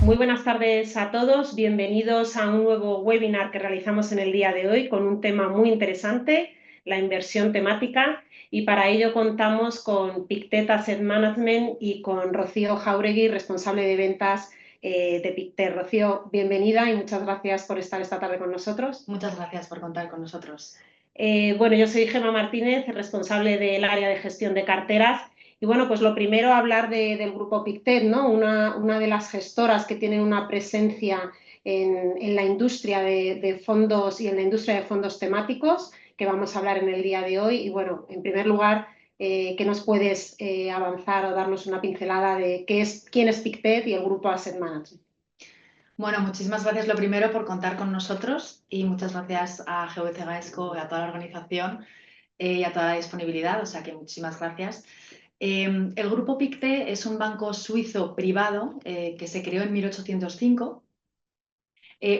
Muy buenas tardes a todos, bienvenidos a un nuevo webinar que realizamos en el día de hoy con un tema muy interesante, la inversión temática, y para ello contamos con Pictet Asset Management y con Rocío Jáuregui, responsable de ventas de Pictet. Rocío, bienvenida y muchas gracias por estar esta tarde con nosotros. Muchas gracias por contar con nosotros. Bueno, yo soy Gemma Martínez, responsable del área de gestión de carteras. Y bueno, pues lo primero, hablar del grupo Pictet, ¿no? Una de las gestoras que tienen una presencia en la industria de fondos y en la industria de fondos temáticos, que vamos a hablar en el día de hoy. Y bueno, en primer lugar, ¿qué nos puedes avanzar o darnos una pincelada de quién es Pictet y el grupo Asset Management? Bueno, muchísimas gracias lo primero por contar con nosotros y muchas gracias a GVC Gaesco y a toda la organización y a toda la disponibilidad, o sea que muchísimas gracias. El grupo Pictet es un banco suizo privado que se creó en 1805.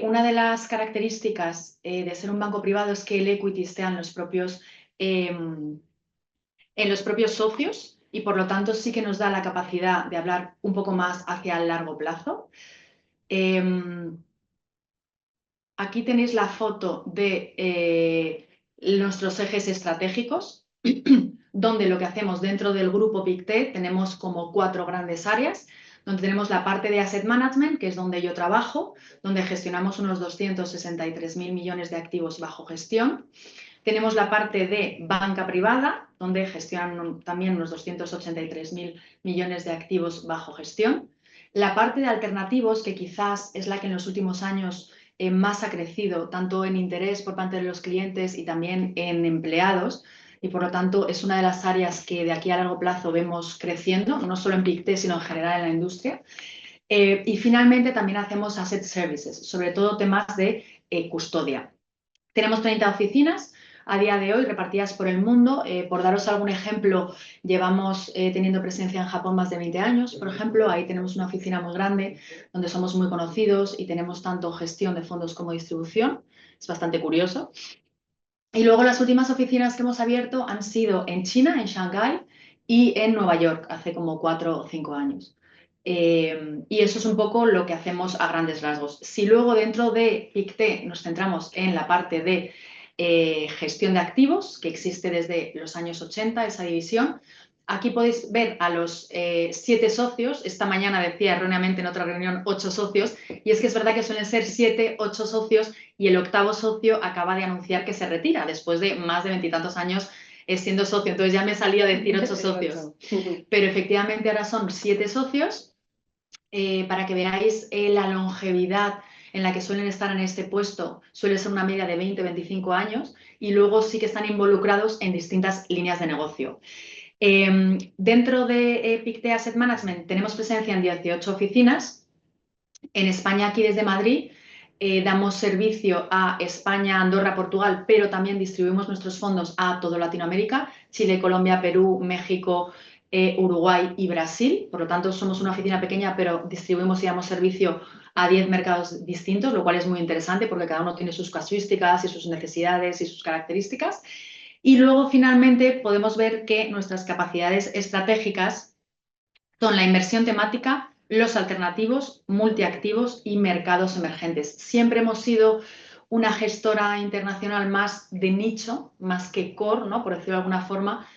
Una de las características de ser un banco privado es que el equity esté en los propios socios y por lo tanto sí que nos da la capacidad de hablar un poco más hacia el largo plazo. Aquí tenéis la foto de nuestros ejes estratégicos, donde lo que hacemos dentro del grupo Pictet tenemos como 4 grandes áreas, donde tenemos la parte de Asset Management, que es donde yo trabajo, donde gestionamos unos 263.000 millones de activos bajo gestión. Tenemos la parte de banca privada, donde gestionan también unos 283.000 millones de activos bajo gestión. La parte de alternativos, que quizás es la que en los últimos años más ha crecido, tanto en interés por parte de los clientes y también en empleados, y por lo tanto es una de las áreas que de aquí a largo plazo vemos creciendo, no solo en Pictet, sino en general en la industria. Y finalmente también hacemos asset services, sobre todo temas de custodia. Tenemos 30 oficinas a día de hoy repartidas por el mundo. Por daros algún ejemplo, llevamos teniendo presencia en Japón más de 20 años. Por ejemplo, ahí tenemos una oficina muy grande donde somos muy conocidos y tenemos tanto gestión de fondos como distribución. Es bastante curioso. Y luego las últimas oficinas que hemos abierto han sido en China, en Shanghái, y en Nueva York, hace como 4 o 5 años. Y eso es un poco lo que hacemos a grandes rasgos. Si luego dentro de Pictet nos centramos en la parte de gestión de activos, que existe desde los años 80, esa división, aquí podéis ver a los 7 socios. Esta mañana decía erróneamente en otra reunión 8 socios, y es que es verdad que suelen ser 7, 8 socios, y el 8º socio acaba de anunciar que se retira después de más de 20 y tantos años siendo socio. Entonces ya me salía a decir 8 socios. Pero efectivamente ahora son 7 socios. Para que veáis la longevidad en la que suelen estar en este puesto, suele ser una media de 20-25 años, y luego sí que están involucrados en distintas líneas de negocio. Dentro de Pictet Asset Management tenemos presencia en 18 oficinas. En España, aquí desde Madrid, damos servicio a España, Andorra, Portugal, pero también distribuimos nuestros fondos a toda Latinoamérica: Chile, Colombia, Perú, México, Uruguay y Brasil. Por lo tanto, somos una oficina pequeña, pero distribuimos y damos servicio a 10 mercados distintos, lo cual es muy interesante porque cada uno tiene sus casuísticas y sus necesidades y sus características. Y luego, finalmente, podemos ver que nuestras capacidades estratégicas son la inversión temática, los alternativos, multiactivos y mercados emergentes. Siempre hemos sido una gestora internacional más de nicho, más que core, ¿no?, por decirlo de alguna forma,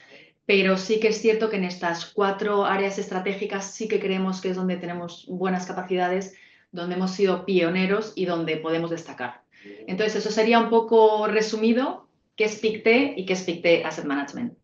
pero sí que es cierto que en estas 4 áreas estratégicas sí que creemos que es donde tenemos buenas capacidades, donde hemos sido pioneros y donde podemos destacar. Entonces, eso sería un poco resumido qué es Pictet y qué es Pictet Asset Management.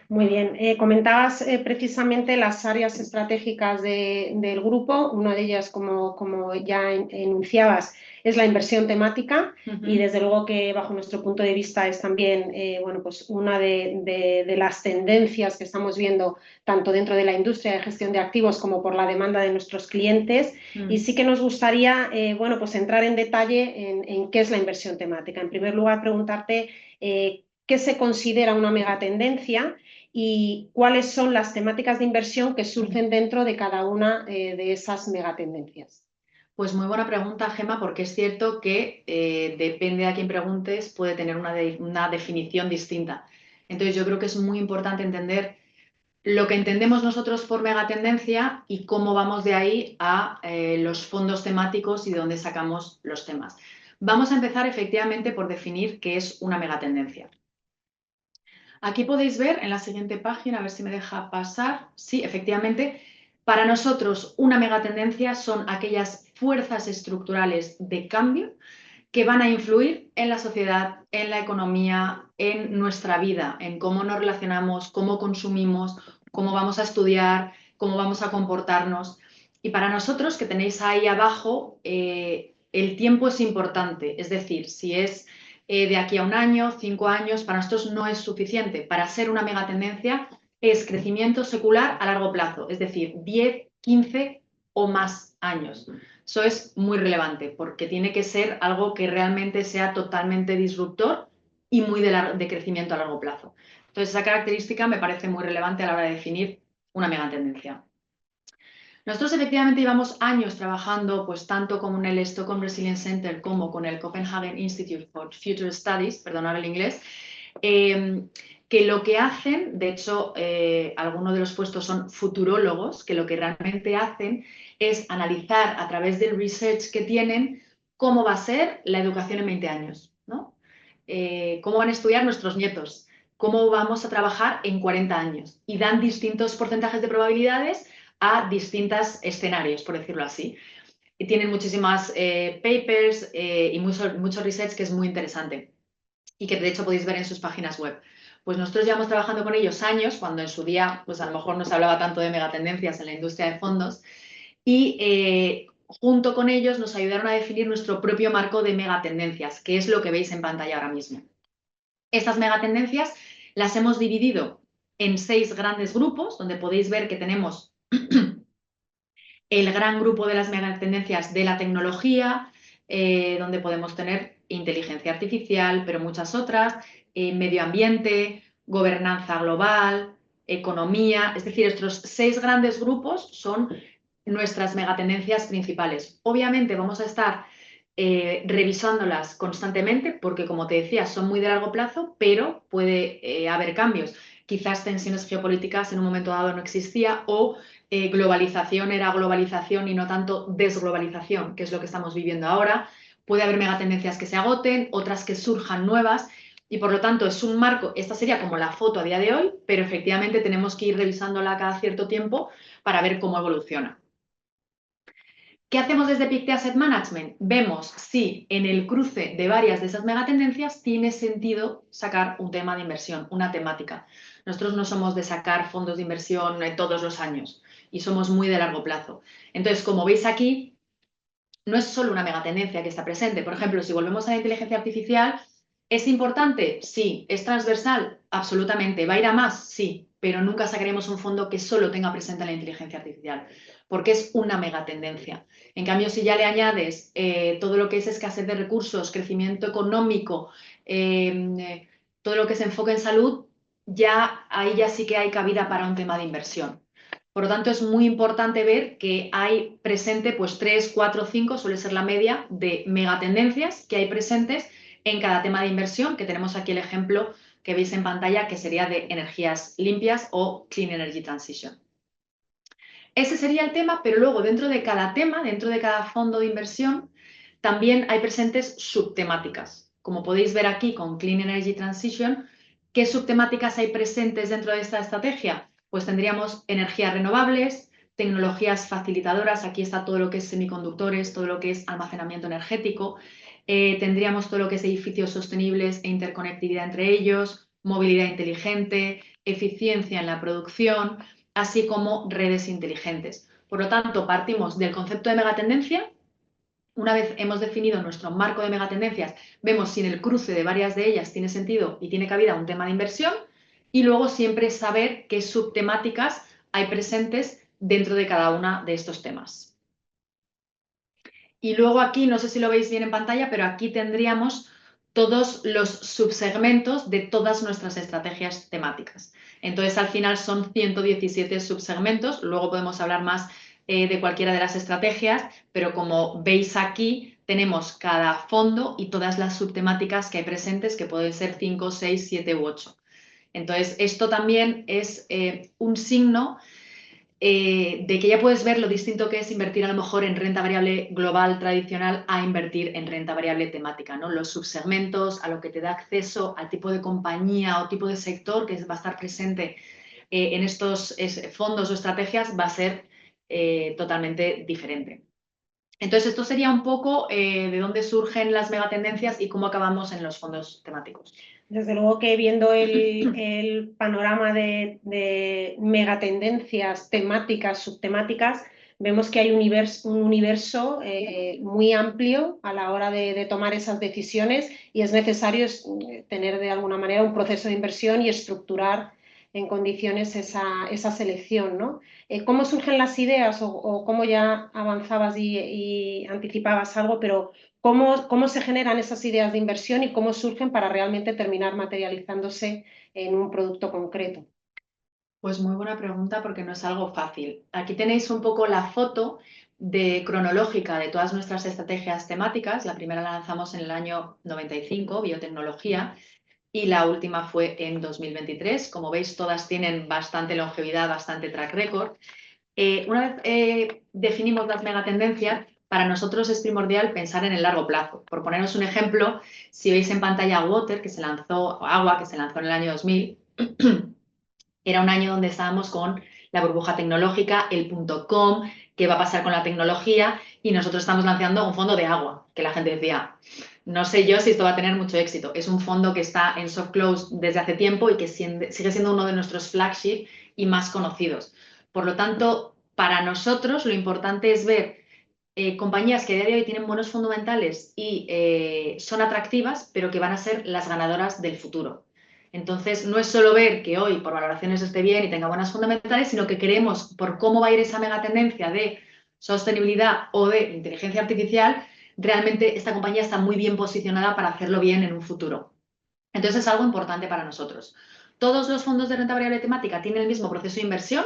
Muy bien, comentabas precisamente las áreas estratégicas del grupo. Una de ellas, como ya enunciabas, es la inversión temática. Y desde luego que bajo nuestro punto de vista es también bueno, pues una de las tendencias que estamos viendo tanto dentro de la industria de gestión de activos como por la demanda de nuestros clientes. Y sí que nos gustaría bueno, pues entrar en detalle en qué es la inversión temática. En primer lugar, preguntarte qué se considera una megatendencia y cuáles son las temáticas de inversión que surgen dentro de cada una de esas megatendencias. Pues muy buena pregunta, Gemma, porque es cierto que depende a quién preguntes, puede tener una definición distinta. Entonces yo creo que es muy importante entender lo que entendemos nosotros por megatendencia y cómo vamos de ahí a los fondos temáticos y de dónde sacamos los temas. Vamos a empezar efectivamente por definir qué es una megatendencia. Aquí podéis ver en la siguiente página, a ver si me deja pasar. Sí, efectivamente, para nosotros una megatendencia son aquellas fuerzas estructurales de cambio que van a influir en la sociedad, en la economía, en nuestra vida, en cómo nos relacionamos, cómo consumimos, cómo vamos a estudiar, cómo vamos a comportarnos. Y para nosotros, que tenéis ahí abajo, el tiempo es importante. Es decir, si es de aquí a un año, 5 años, para nosotros no es suficiente. Para ser una megatendencia es crecimiento secular a largo plazo, es decir, 10, 15 o más años. Eso es muy relevante porque tiene que ser algo que realmente sea totalmente disruptor y muy de crecimiento a largo plazo. Entonces, esa característica me parece muy relevante a la hora de definir una megatendencia. Nosotros efectivamente llevamos años trabajando pues tanto con el Stockholm Resilience Center como con el Copenhagen Institute for Future Studies, perdonad el inglés, que lo que hacen, de hecho, algunos de los puestos son futurólogos, que lo que realmente hacen es analizar a través del research que tienen cómo va a ser la educación en 20 años, ¿no? Cómo van a estudiar nuestros nietos, cómo vamos a trabajar en 40 años. Y dan distintos porcentajes de probabilidades a distintos escenarios, por decirlo así. Y tienen muchísimas papers y mucho research que es muy interesante y que de hecho podéis ver en sus páginas web. Pues nosotros llevamos trabajando con ellos años, cuando en su día pues a lo mejor no se hablaba tanto de megatendencias en la industria de fondos, y junto con ellos nos ayudaron a definir nuestro propio marco de megatendencias, que es lo que veis en pantalla ahora mismo. Estas megatendencias las hemos dividido en 6 grandes grupos, donde podéis ver que tenemos el gran grupo de las megatendencias de la tecnología, donde podemos tener inteligencia artificial, pero muchas otras, medio ambiente, gobernanza global, economía. Es decir, estos 6 grandes grupos son nuestras megatendencias principales. Obviamente vamos a estar revisándolas constantemente porque, como te decía, son muy de largo plazo, pero puede haber cambios. Quizás tensiones geopolíticas en un momento dado no existía o globalización era globalización y no tanto desglobalización, que es lo que estamos viviendo ahora. Puede haber megatendencias que se agoten, otras que surjan nuevas y por lo tanto es un marco, esta sería como la foto a día de hoy, pero efectivamente tenemos que ir revisándola cada cierto tiempo para ver cómo evoluciona. ¿Qué hacemos desde Pictet Asset Management? Vemos si en el cruce de varias de esas megatendencias tiene sentido sacar un tema de inversión, una temática. Nosotros no somos de sacar fondos de inversión todos los años y somos muy de largo plazo. Entonces, como veis aquí, no es solo una megatendencia que está presente. Por ejemplo, si volvemos a la inteligencia artificial, ¿es importante? Sí. ¿Es transversal? Absolutamente. ¿Va a ir a más? Sí. Pero nunca sacaremos un fondo que solo tenga presente la inteligencia artificial, porque es una megatendencia. En cambio, si ya le añades todo lo que es escasez de recursos, crecimiento económico, todo lo que se enfoque en salud, ahí ya sí que hay cabida para un tema de inversión. Por lo tanto, es muy importante ver que hay presente pues 3, 4, 5, suele ser la media de megatendencias que hay presentes en cada tema de inversión, que tenemos aquí el ejemplo que veis en pantalla, que sería de energías limpias o Clean Energy Transition. Ese sería el tema, pero luego dentro de cada tema, dentro de cada fondo de inversión, también hay presentes subtemáticas. Como podéis ver aquí con Clean Energy Transition, ¿qué subtemáticas hay presentes dentro de esta estrategia? Pues tendríamos energías renovables, tecnologías facilitadoras, aquí está todo lo que es semiconductores, todo lo que es almacenamiento energético, tendríamos todo lo que es edificios sostenibles e interconectividad entre ellos, movilidad inteligente, eficiencia en la producción, así como redes inteligentes. Por lo tanto, partimos del concepto de megatendencia. Una vez hemos definido nuestro marco de megatendencias, vemos si en el cruce de varias de ellas tiene sentido y tiene cabida un tema de inversión y luego siempre saber qué subtemáticas hay presentes dentro de cada una de estos temas. Y luego aquí, no sé si lo veis bien en pantalla, pero aquí tendríamos todos los subsegmentos de todas nuestras estrategias temáticas. Entonces, al final son 117 subsegmentos, luego podemos hablar más de cualquiera de las estrategias, pero como veis aquí, tenemos cada fondo y todas las subtemáticas que hay presentes, que pueden ser 5, 6, 7 u 8. Entonces, esto también es un signo de que ya puedes ver lo distinto que es invertir a lo mejor en renta variable global tradicional a invertir en renta variable temática, ¿no? Los subsegmentos, a lo que te da acceso al tipo de compañía o tipo de sector que va a estar presente en estos fondos o estrategias va a ser totalmente diferente. Entonces, esto sería un poco de dónde surgen las megatendencias y cómo acabamos en los fondos temáticos. Desde luego que viendo el panorama de megatendencias temáticas, subtemáticas, vemos que hay un universo muy amplio a la hora de tomar esas decisiones y es necesario tener de alguna manera un proceso de inversión y estructurar en condiciones esa selección, ¿no? ¿Cómo surgen las ideas o cómo ya avanzabas y anticipabas algo, pero cómo se generan esas ideas de inversión y cómo surgen para realmente terminar materializándose en un producto concreto? Pues muy buena pregunta porque no es algo fácil. Aquí tenéis un poco la foto cronológica de todas nuestras estrategias temáticas. La primera la lanzamos en el año 95, biotecnología, y la última fue en 2023. Como veis, todas tienen bastante longevidad, bastante track record. Una vez definimos las megatendencias, para nosotros es primordial pensar en el largo plazo. Por poneros un ejemplo, si veis en pantalla Water, que se lanzó, o Agua, que se lanzó en el año 2000, era un año donde estábamos con la burbuja tecnológica, el .com, qué va a pasar con la tecnología, y nosotros estamos lanzando un fondo de agua, que la gente decía, no sé yo si esto va a tener mucho éxito. Es un fondo que está en soft close desde hace tiempo y que sigue siendo uno de nuestros flagship y más conocidos. Por lo tanto, para nosotros lo importante es ver compañías que a día de hoy tienen buenos fundamentales y son atractivas, pero que van a ser las ganadoras del futuro. Entonces, no es solo ver que hoy por valoraciones esté bien y tenga buenas fundamentales, sino que queremos, por cómo va a ir esa megatendencia de sostenibilidad o de inteligencia artificial, realmente esta compañía está muy bien posicionada para hacerlo bien en un futuro. Entonces, es algo importante para nosotros. Todos los fondos de renta variable temática tienen el mismo proceso de inversión.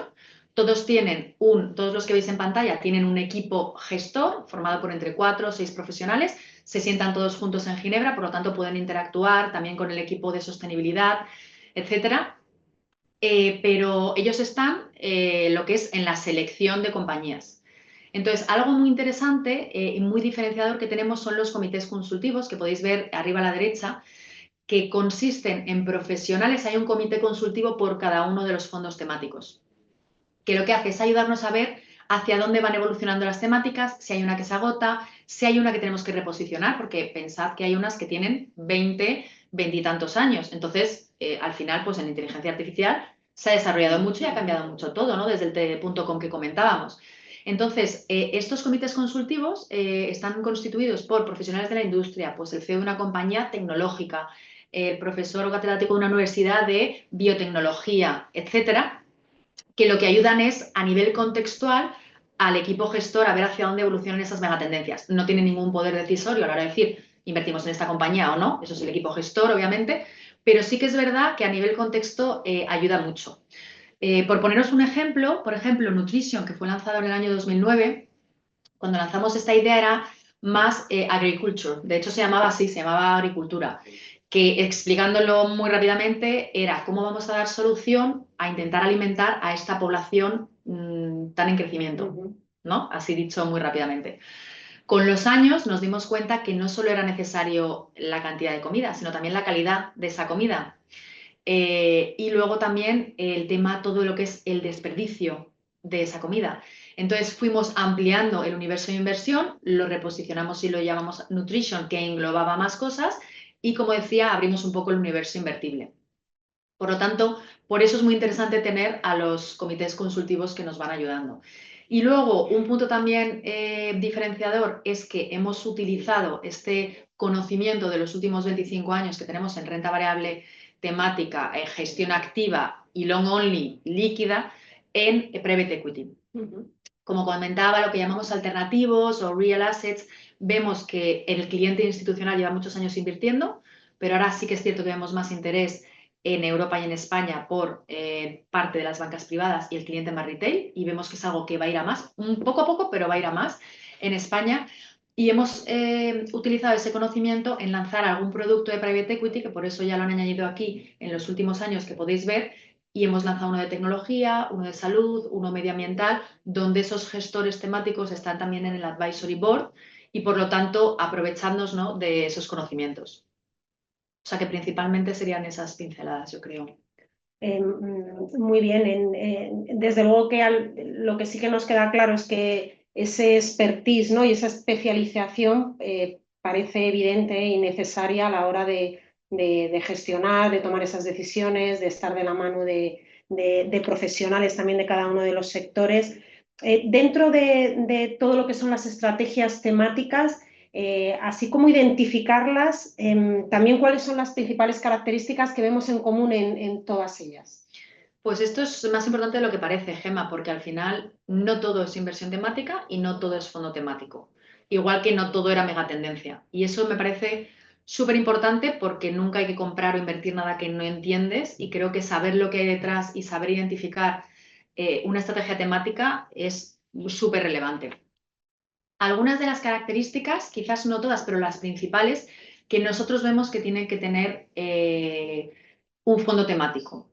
Todos los que veis en pantalla tienen un equipo gestor formado por entre 4 o 6 profesionales. Se sientan todos juntos en Ginebra, por lo tanto pueden interactuar también con el equipo de sostenibilidad, etcétera. Pero ellos están lo que es en la selección de compañías. Entonces, algo muy interesante y muy diferenciador que tenemos son los comités consultivos, que podéis ver arriba a la derecha, que consisten en profesionales. Hay un comité consultivo por cada uno de los fondos temáticos, que lo que hace es ayudarnos a ver hacia dónde van evolucionando las temáticas, si hay una que se agota, si hay una que tenemos que reposicionar, porque pensad que hay unas que tienen 20 y tantos años. Entonces, al final, pues en inteligencia artificial se ha desarrollado mucho y ha cambiado mucho todo, ¿no? Desde el .com que comentábamos. Entonces, estos comités consultivos están constituidos por profesionales de la industria, pues el CEO de una compañía tecnológica, el profesor o catedrático de una universidad de biotecnología, etcétera, que lo que ayudan es, a nivel contextual, al equipo gestor a ver hacia dónde evolucionan esas megatendencias. No tiene ningún poder decisorio a la hora de decir, invertimos en esta compañía o no, eso es el equipo gestor, obviamente, pero sí que es verdad que a nivel contexto ayuda mucho. Por poneros un ejemplo, por ejemplo, Nutrition, que fue lanzado en el año 2009, cuando lanzamos esta idea era más agriculture, de hecho se llamaba así, se llamaba agricultura, que explicándolo muy rápidamente era cómo vamos a dar solución a intentar alimentar a esta población tan en crecimiento, ¿no? Así dicho muy rápidamente. Con los años nos dimos cuenta que no solo era necesario la cantidad de comida, sino también la calidad de esa comida. Y luego también el tema, todo lo que es el desperdicio de esa comida. Entonces fuimos ampliando el universo de inversión, lo reposicionamos y lo llamamos Nutrition, que englobaba más cosas, y como decía, abrimos un poco el universo invertible. Por lo tanto, por eso es muy interesante tener a los comités consultivos que nos van ayudando. Y luego, un punto también diferenciador es que hemos utilizado este conocimiento de los últimos 25 años que tenemos en renta variable temática, gestión activa y long only líquida en private equity. Como comentaba, lo que llamamos alternativos o real assets, vemos que el cliente institucional lleva muchos años invirtiendo, pero ahora sí que es cierto que vemos más interés en Europa y en España por parte de las bancas privadas y el cliente más retail, y vemos que es algo que va a ir a más, poco a poco, pero va a ir a más en España. Y hemos utilizado ese conocimiento en lanzar algún producto de private equity, que por eso ya lo han añadido aquí en los últimos años que podéis ver, y hemos lanzado uno de tecnología, uno de salud, uno medioambiental, donde esos gestores temáticos están también en el advisory board y por lo tanto aprovechándonos, ¿no?, de esos conocimientos. O sea que principalmente serían esas pinceladas, yo creo. Muy bien. Desde luego que lo que sí que nos queda claro es que ese expertise, ¿no?, y esa especialización parece evidente y necesaria a la hora de gestionar, de tomar esas decisiones, de estar de la mano de profesionales también de cada uno de los sectores. Dentro de todo lo que son las estrategias temáticas, así como identificarlas, también cuáles son las principales características que vemos en común en todas ellas. Pues esto es más importante de lo que parece, Gemma, porque al final no todo es inversión temática y no todo es fondo temático. Igual que no todo era megatendencia. Y eso me parece súper importante porque nunca hay que comprar o invertir nada que no entiendes y creo que saber lo que hay detrás y saber identificar una estrategia temática es súper relevante. Algunas de las características, quizás no todas, pero las principales, que nosotros vemos que tienen que tener un fondo temático.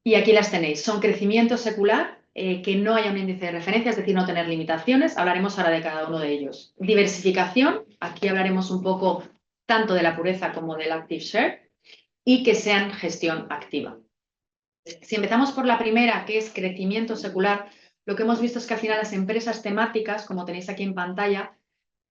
Y aquí las tenéis. Son crecimiento secular, que no haya un índice de referencia, es decir, no tener limitaciones. Hablaremos ahora de cada uno de ellos. Diversificación, aquí hablaremos un poco tanto de la pureza como del active share, y que sean gestión activa. Si empezamos por la primera, que es crecimiento secular, lo que hemos visto es que al final las empresas temáticas, como tenéis aquí en pantalla,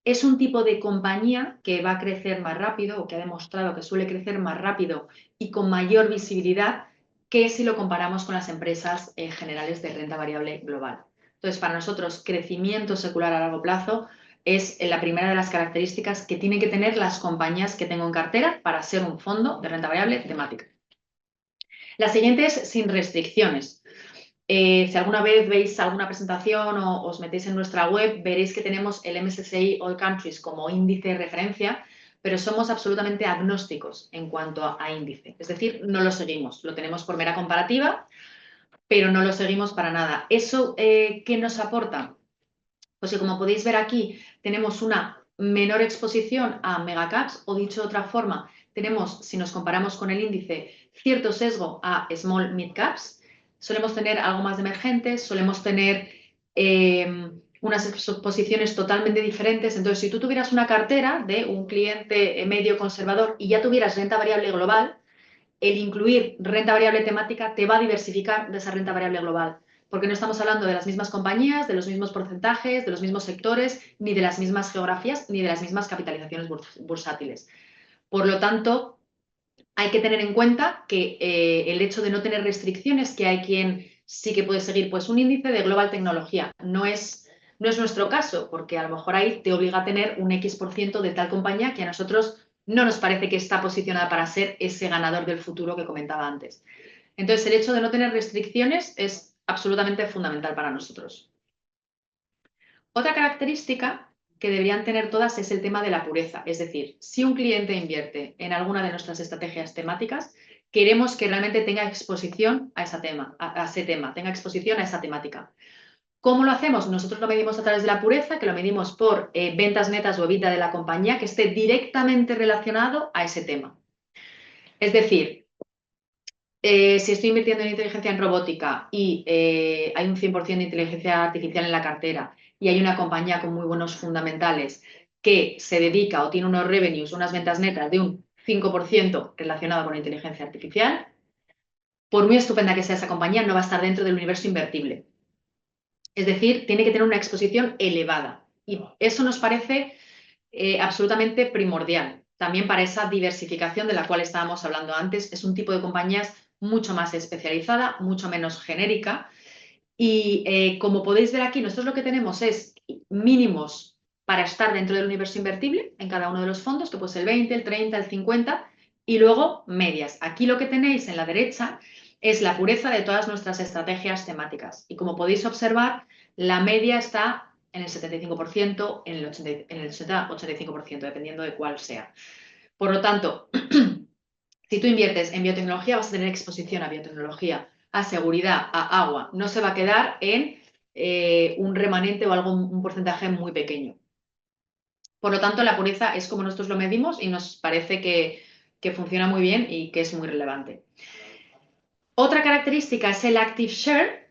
es un tipo de compañía que va a crecer más rápido o que ha demostrado que suele crecer más rápido y con mayor visibilidad que si lo comparamos con las empresas generales de renta variable global. Entonces, para nosotros, crecimiento secular a largo plazo es la primera de las características que tienen que tener las compañías que tengo en cartera para ser un fondo de renta variable temática. La siguiente es sin restricciones. Si alguna vez veis alguna presentación o os metéis en nuestra web, veréis que tenemos el MSCI All Countries como índice de referencia, pero somos absolutamente agnósticos en cuanto a índice. Es decir, no lo seguimos, lo tenemos por mera comparativa, pero no lo seguimos para nada. ¿Eso qué nos aporta? Pues que como podéis ver aquí, tenemos una menor exposición a megacaps, o dicho de otra forma, tenemos, si nos comparamos con el índice, cierto sesgo a small mid-caps. Solemos tener algo más de emergentes, solemos tener unas exposiciones totalmente diferentes. Entonces, si tú tuvieras una cartera de un cliente medio conservador y ya tuvieras renta variable global, el incluir renta variable temática te va a diversificar de esa renta variable global, porque no estamos hablando de las mismas compañías, de los mismos porcentajes, de los mismos sectores, ni de las mismas geografías, ni de las mismas capitalizaciones bursátiles. Por lo tanto, hay que tener en cuenta que el hecho de no tener restricciones, que hay quien sí que puede seguir pues un índice de global tecnología, no es nuestro caso, porque a lo mejor ahí te obliga a tener un X% de tal compañía que a nosotros no nos parece que está posicionada para ser ese ganador del futuro que comentaba antes. Entonces, el hecho de no tener restricciones es absolutamente fundamental para nosotros. Otra característica que deberían tener todas es el tema de la pureza. Es decir, si un cliente invierte en alguna de nuestras estrategias temáticas, queremos que realmente tenga exposición a ese tema, tenga exposición a esa temática. ¿Cómo lo hacemos? Nosotros lo medimos a través de la pureza, que lo medimos por ventas netas o EBITDA de la compañía que esté directamente relacionado a ese tema. Es decir, si estoy invirtiendo en inteligencia en robótica y hay un 100% de inteligencia artificial en la cartera y hay una compañía con muy buenos fundamentales que se dedica o tiene unos revenues, unas ventas netas de un 5% relacionado con la inteligencia artificial, por muy estupenda que sea esa compañía, no va a estar dentro del universo invertible. Es decir, tiene que tener una exposición elevada. Y eso nos parece absolutamente primordial. También para esa diversificación de la cual estábamos hablando antes, es un tipo de compañías mucho más especializada, mucho menos genérica. Y como podéis ver aquí, nosotros lo que tenemos es mínimos para estar dentro del universo invertible en cada uno de los fondos, que puede ser el 20, el 30, el 50, y luego medias. Aquí lo que tenéis en la derecha es la pureza de todas nuestras estrategias temáticas. Y como podéis observar, la media está en el 75%, en el 80-85%, dependiendo de cuál sea. Por lo tanto, si tú inviertes en biotecnología, vas a tener exposición a biotecnología, a seguridad, a agua. No se va a quedar en un remanente o algo, un porcentaje muy pequeño. Por lo tanto, la pureza es como nosotros lo medimos y nos parece que funciona muy bien y que es muy relevante. Otra característica es el Active Share.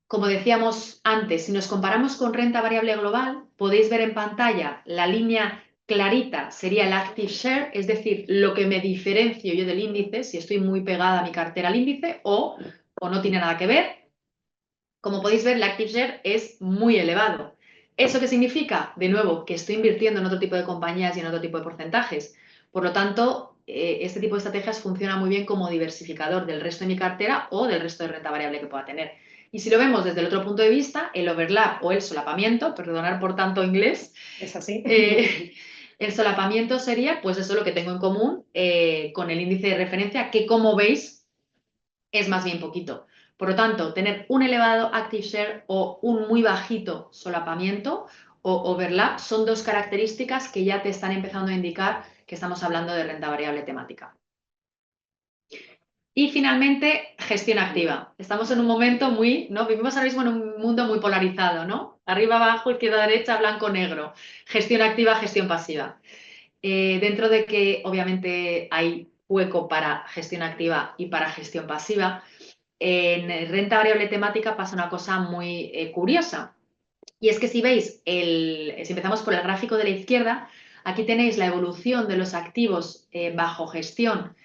Como decíamos antes, si nos comparamos con renta variable global, podéis ver en pantalla la línea clarita sería el Active Share, es decir, lo que me diferencio yo del índice, si estoy muy pegada a mi cartera al índice o no tiene nada que ver. Como podéis ver, el Active Share es muy elevado. ¿Eso qué significa? De nuevo, que estoy invirtiendo en otro tipo de compañías y en otro tipo de porcentajes. Por lo tanto, este tipo de estrategias funciona muy bien como diversificador del resto de mi cartera o del resto de renta variable que pueda tener. Y si lo vemos desde el otro punto de vista, el overlap o el solapamiento, perdonar por tanto inglés, Es así. el solapamiento sería, pues eso lo que tengo en común con el índice de referencia, que como veis es más bien poquito. Por lo tanto, tener un elevado active share o un muy bajito solapamiento o overlap son dos características que ya te están empezando a indicar que estamos hablando de renta variable temática. Y finalmente, gestión activa. Estamos en un momento ¿no? Vivimos ahora mismo en un mundo muy polarizado, ¿no? Arriba, abajo, izquierda, derecha, blanco, negro. Gestión activa, gestión pasiva. Dentro de que obviamente hay hueco para gestión activa y para gestión pasiva, en renta variable temática pasa una cosa muy curiosa. Y es que si veis, si empezamos por el gráfico de la izquierda, aquí tenéis la evolución de los activos bajo gestión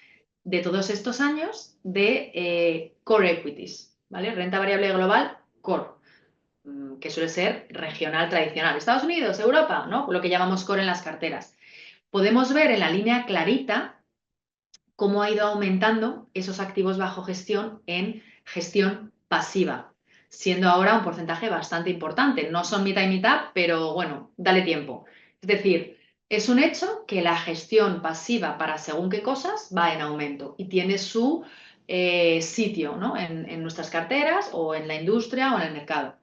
de todos estos años de core equities, ¿vale? Renta variable global, core, que suele ser regional tradicional. Estados Unidos, Europa, ¿no? Lo que llamamos core en las carteras. Podemos ver en la línea clarita cómo ha ido aumentando esos activos bajo gestión en gestión pasiva, siendo ahora un porcentaje bastante importante. No son mitad y mitad, pero bueno, dale tiempo. Es decir, es un hecho que la gestión pasiva para según qué cosas va en aumento y tiene su sitio, ¿no? en nuestras carteras o en la industria o en el mercado.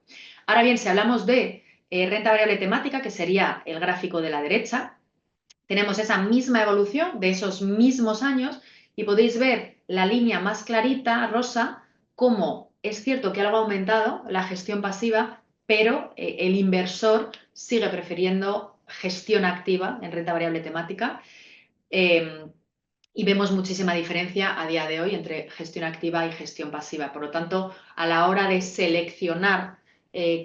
Ahora bien, si hablamos de renta variable temática, que sería el gráfico de la derecha, tenemos esa misma evolución de esos mismos años y podéis ver la línea más clarita, rosa, cómo es cierto que algo ha aumentado la gestión pasiva, pero el inversor sigue prefiriendo gestión activa en renta variable temática. Y vemos muchísima diferencia a día de hoy entre gestión activa y gestión pasiva. Por lo tanto, a la hora de seleccionar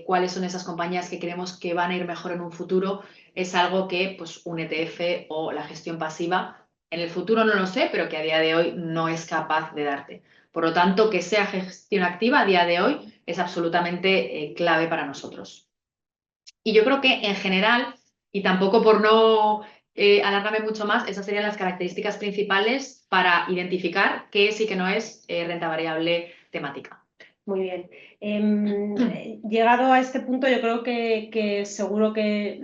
cuáles son esas compañías que creemos que van a ir mejor en un futuro, es algo que pues, un ETF o la gestión pasiva, en el futuro no lo sé, pero que a día de hoy no es capaz de darte. Por lo tanto, que sea gestión activa a día de hoy es absolutamente clave para nosotros. Y yo creo que en general, y tampoco por no alargarme mucho más, esas serían las características principales para identificar qué es y qué no es renta variable temática. Muy bien. Llegado a este punto, yo creo que seguro que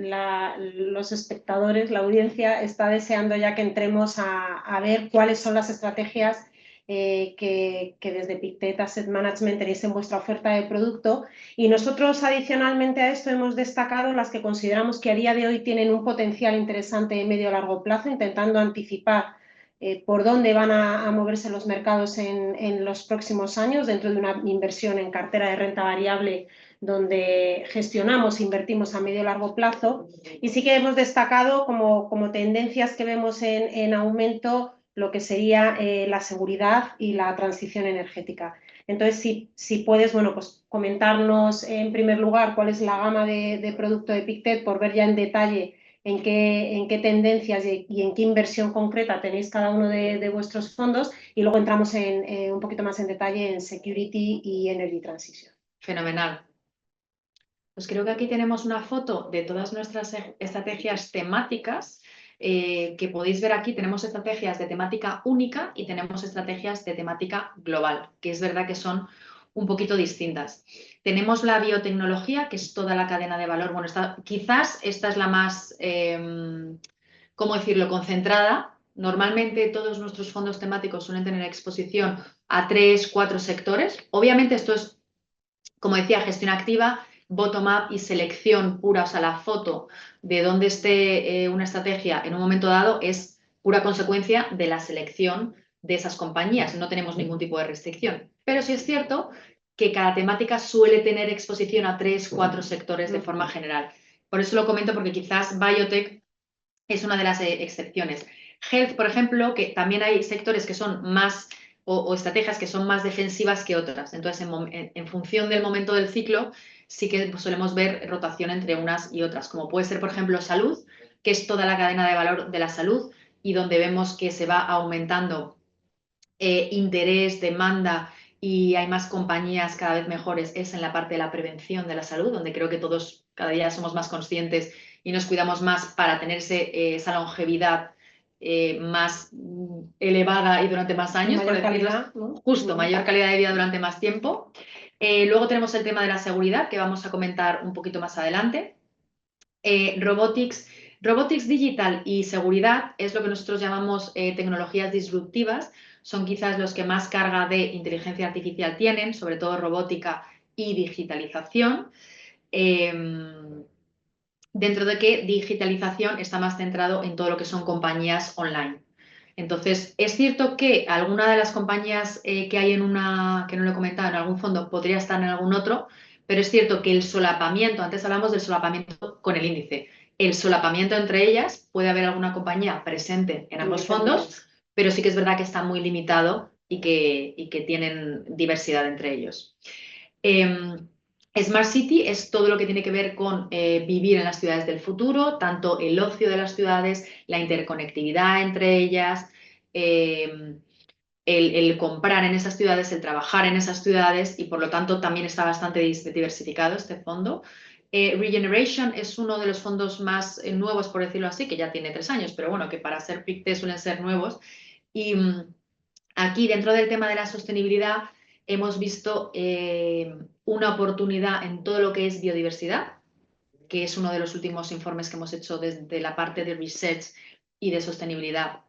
los espectadores, la audiencia, está deseando ya que entremos a ver cuáles son las estrategias que desde Pictet Asset Management tenéis en vuestra oferta de producto. Y nosotros, adicionalmente a esto, hemos destacado las que consideramos que a día de hoy tienen un potencial interesante de medio a largo plazo, intentando anticipar por dónde van a moverse los mercados en los próximos años dentro de una inversión en cartera de renta variable donde gestionamos e invertimos a medio y largo plazo. Y sí que hemos destacado como tendencias que vemos en aumento lo que sería la seguridad y la transición energética. Entonces, si puedes, bueno, pues comentarnos en primer lugar cuál es la gama de producto de Pictet por ver ya en detalle en qué tendencias y en qué inversión concreta tenéis cada uno de vuestros fondos y luego entramos un poquito más en detalle en Security y Energy Transition. Fenomenal. Pues creo que aquí tenemos una foto de todas nuestras estrategias temáticas que podéis ver aquí. Tenemos estrategias de temática única y tenemos estrategias de temática global, que es verdad que son un poquito distintas. Tenemos la biotecnología, que es toda la cadena de valor. Bueno, quizás esta es la más, ¿cómo decirlo?, concentrada. Normalmente todos nuestros fondos temáticos suelen tener exposición a 3, 4 sectores. Obviamente esto es, como decía, gestión activa, bottom-up y selección pura, o sea, la foto de dónde esté una estrategia en un momento dado es pura consecuencia de la selección de esas compañías. No tenemos ningún tipo de restricción. Pero sí es cierto que cada temática suele tener exposición a 3, 4 sectores de forma general. Por eso lo comento, porque quizás biotech es una de las excepciones. Health, por ejemplo, que también hay sectores que son más o estrategias que son más defensivas que otras. Entonces, en función del momento del ciclo, sí que pues, solemos ver rotación entre unas y otras, como puede ser, por ejemplo, salud, que es toda la cadena de valor de la salud y donde vemos que se va aumentando interés, demanda y hay más compañías cada vez mejores, es en la parte de la prevención de la salud, donde creo que todos cada día somos más conscientes y nos cuidamos más para tener esa longevidad más elevada y durante más años, por Mayor decirlo, calidad, ¿no? justo, mayor calidad de vida durante más tiempo. Luego tenemos el tema de la seguridad, que vamos a comentar un poquito más adelante. Robotics, robotics digital y seguridad es lo que nosotros llamamos tecnologías disruptivas. Son quizás los que más carga de inteligencia artificial tienen, sobre todo robótica y digitalización. Dentro de que digitalización está más centrado en todo lo que son compañías online. Entonces, es cierto que alguna de las compañías que hay en una, que no lo he comentado, en algún fondo podría estar en algún otro, pero es cierto que el solapamiento, antes hablamos del solapamiento con el índice, el solapamiento entre ellas, puede haber alguna compañía presente en ambos fondos, pero sí que es verdad que está muy limitado y que tienen diversidad entre ellos. Smart City es todo lo que tiene que ver con vivir en las ciudades del futuro, tanto el ocio de las ciudades, la interconectividad entre ellas, eh, el comprar en esas ciudades, el trabajar en esas ciudades y por lo tanto también está bastante diversificado este fondo. Regeneration es uno de los fondos más nuevos, por decirlo así, que ya tiene 3 años, pero bueno, que para ser PICT suelen ser nuevos. Y aquí dentro del tema de la sostenibilidad hemos visto una oportunidad en todo lo que es biodiversidad, que es uno de los últimos informes que hemos hecho desde la parte de research y de sostenibilidad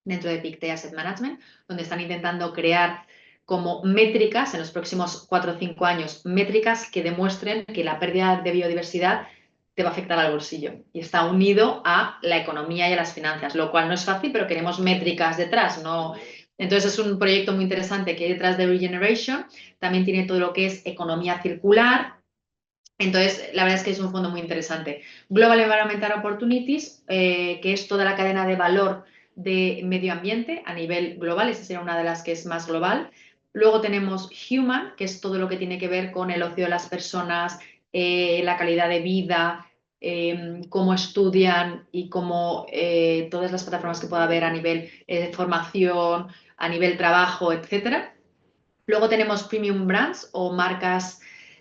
dentro de Pictet Asset Management, donde están intentando crear como métricas en los próximos 4 o 5 años, métricas que demuestren que la pérdida de biodiversidad te va a afectar al bolsillo y está unido a la economía y a las finanzas, lo cual no es fácil, pero queremos métricas detrás, ¿no? Entonces es un proyecto muy interesante que hay detrás de Regeneration, también tiene todo lo que es economía circular. Entonces, la verdad es que es un fondo muy interesante. Global Environmental Opportunities, que es toda la cadena de valor de medio ambiente a nivel global, esa sería una de las que es más global. Luego tenemos Human, que es todo lo que tiene que ver con el ocio de las personas, la calidad de vida, cómo estudian y cómo todas las plataformas que pueda haber a nivel formación, a nivel trabajo, etcétera. Luego tenemos Premium Brands o marcas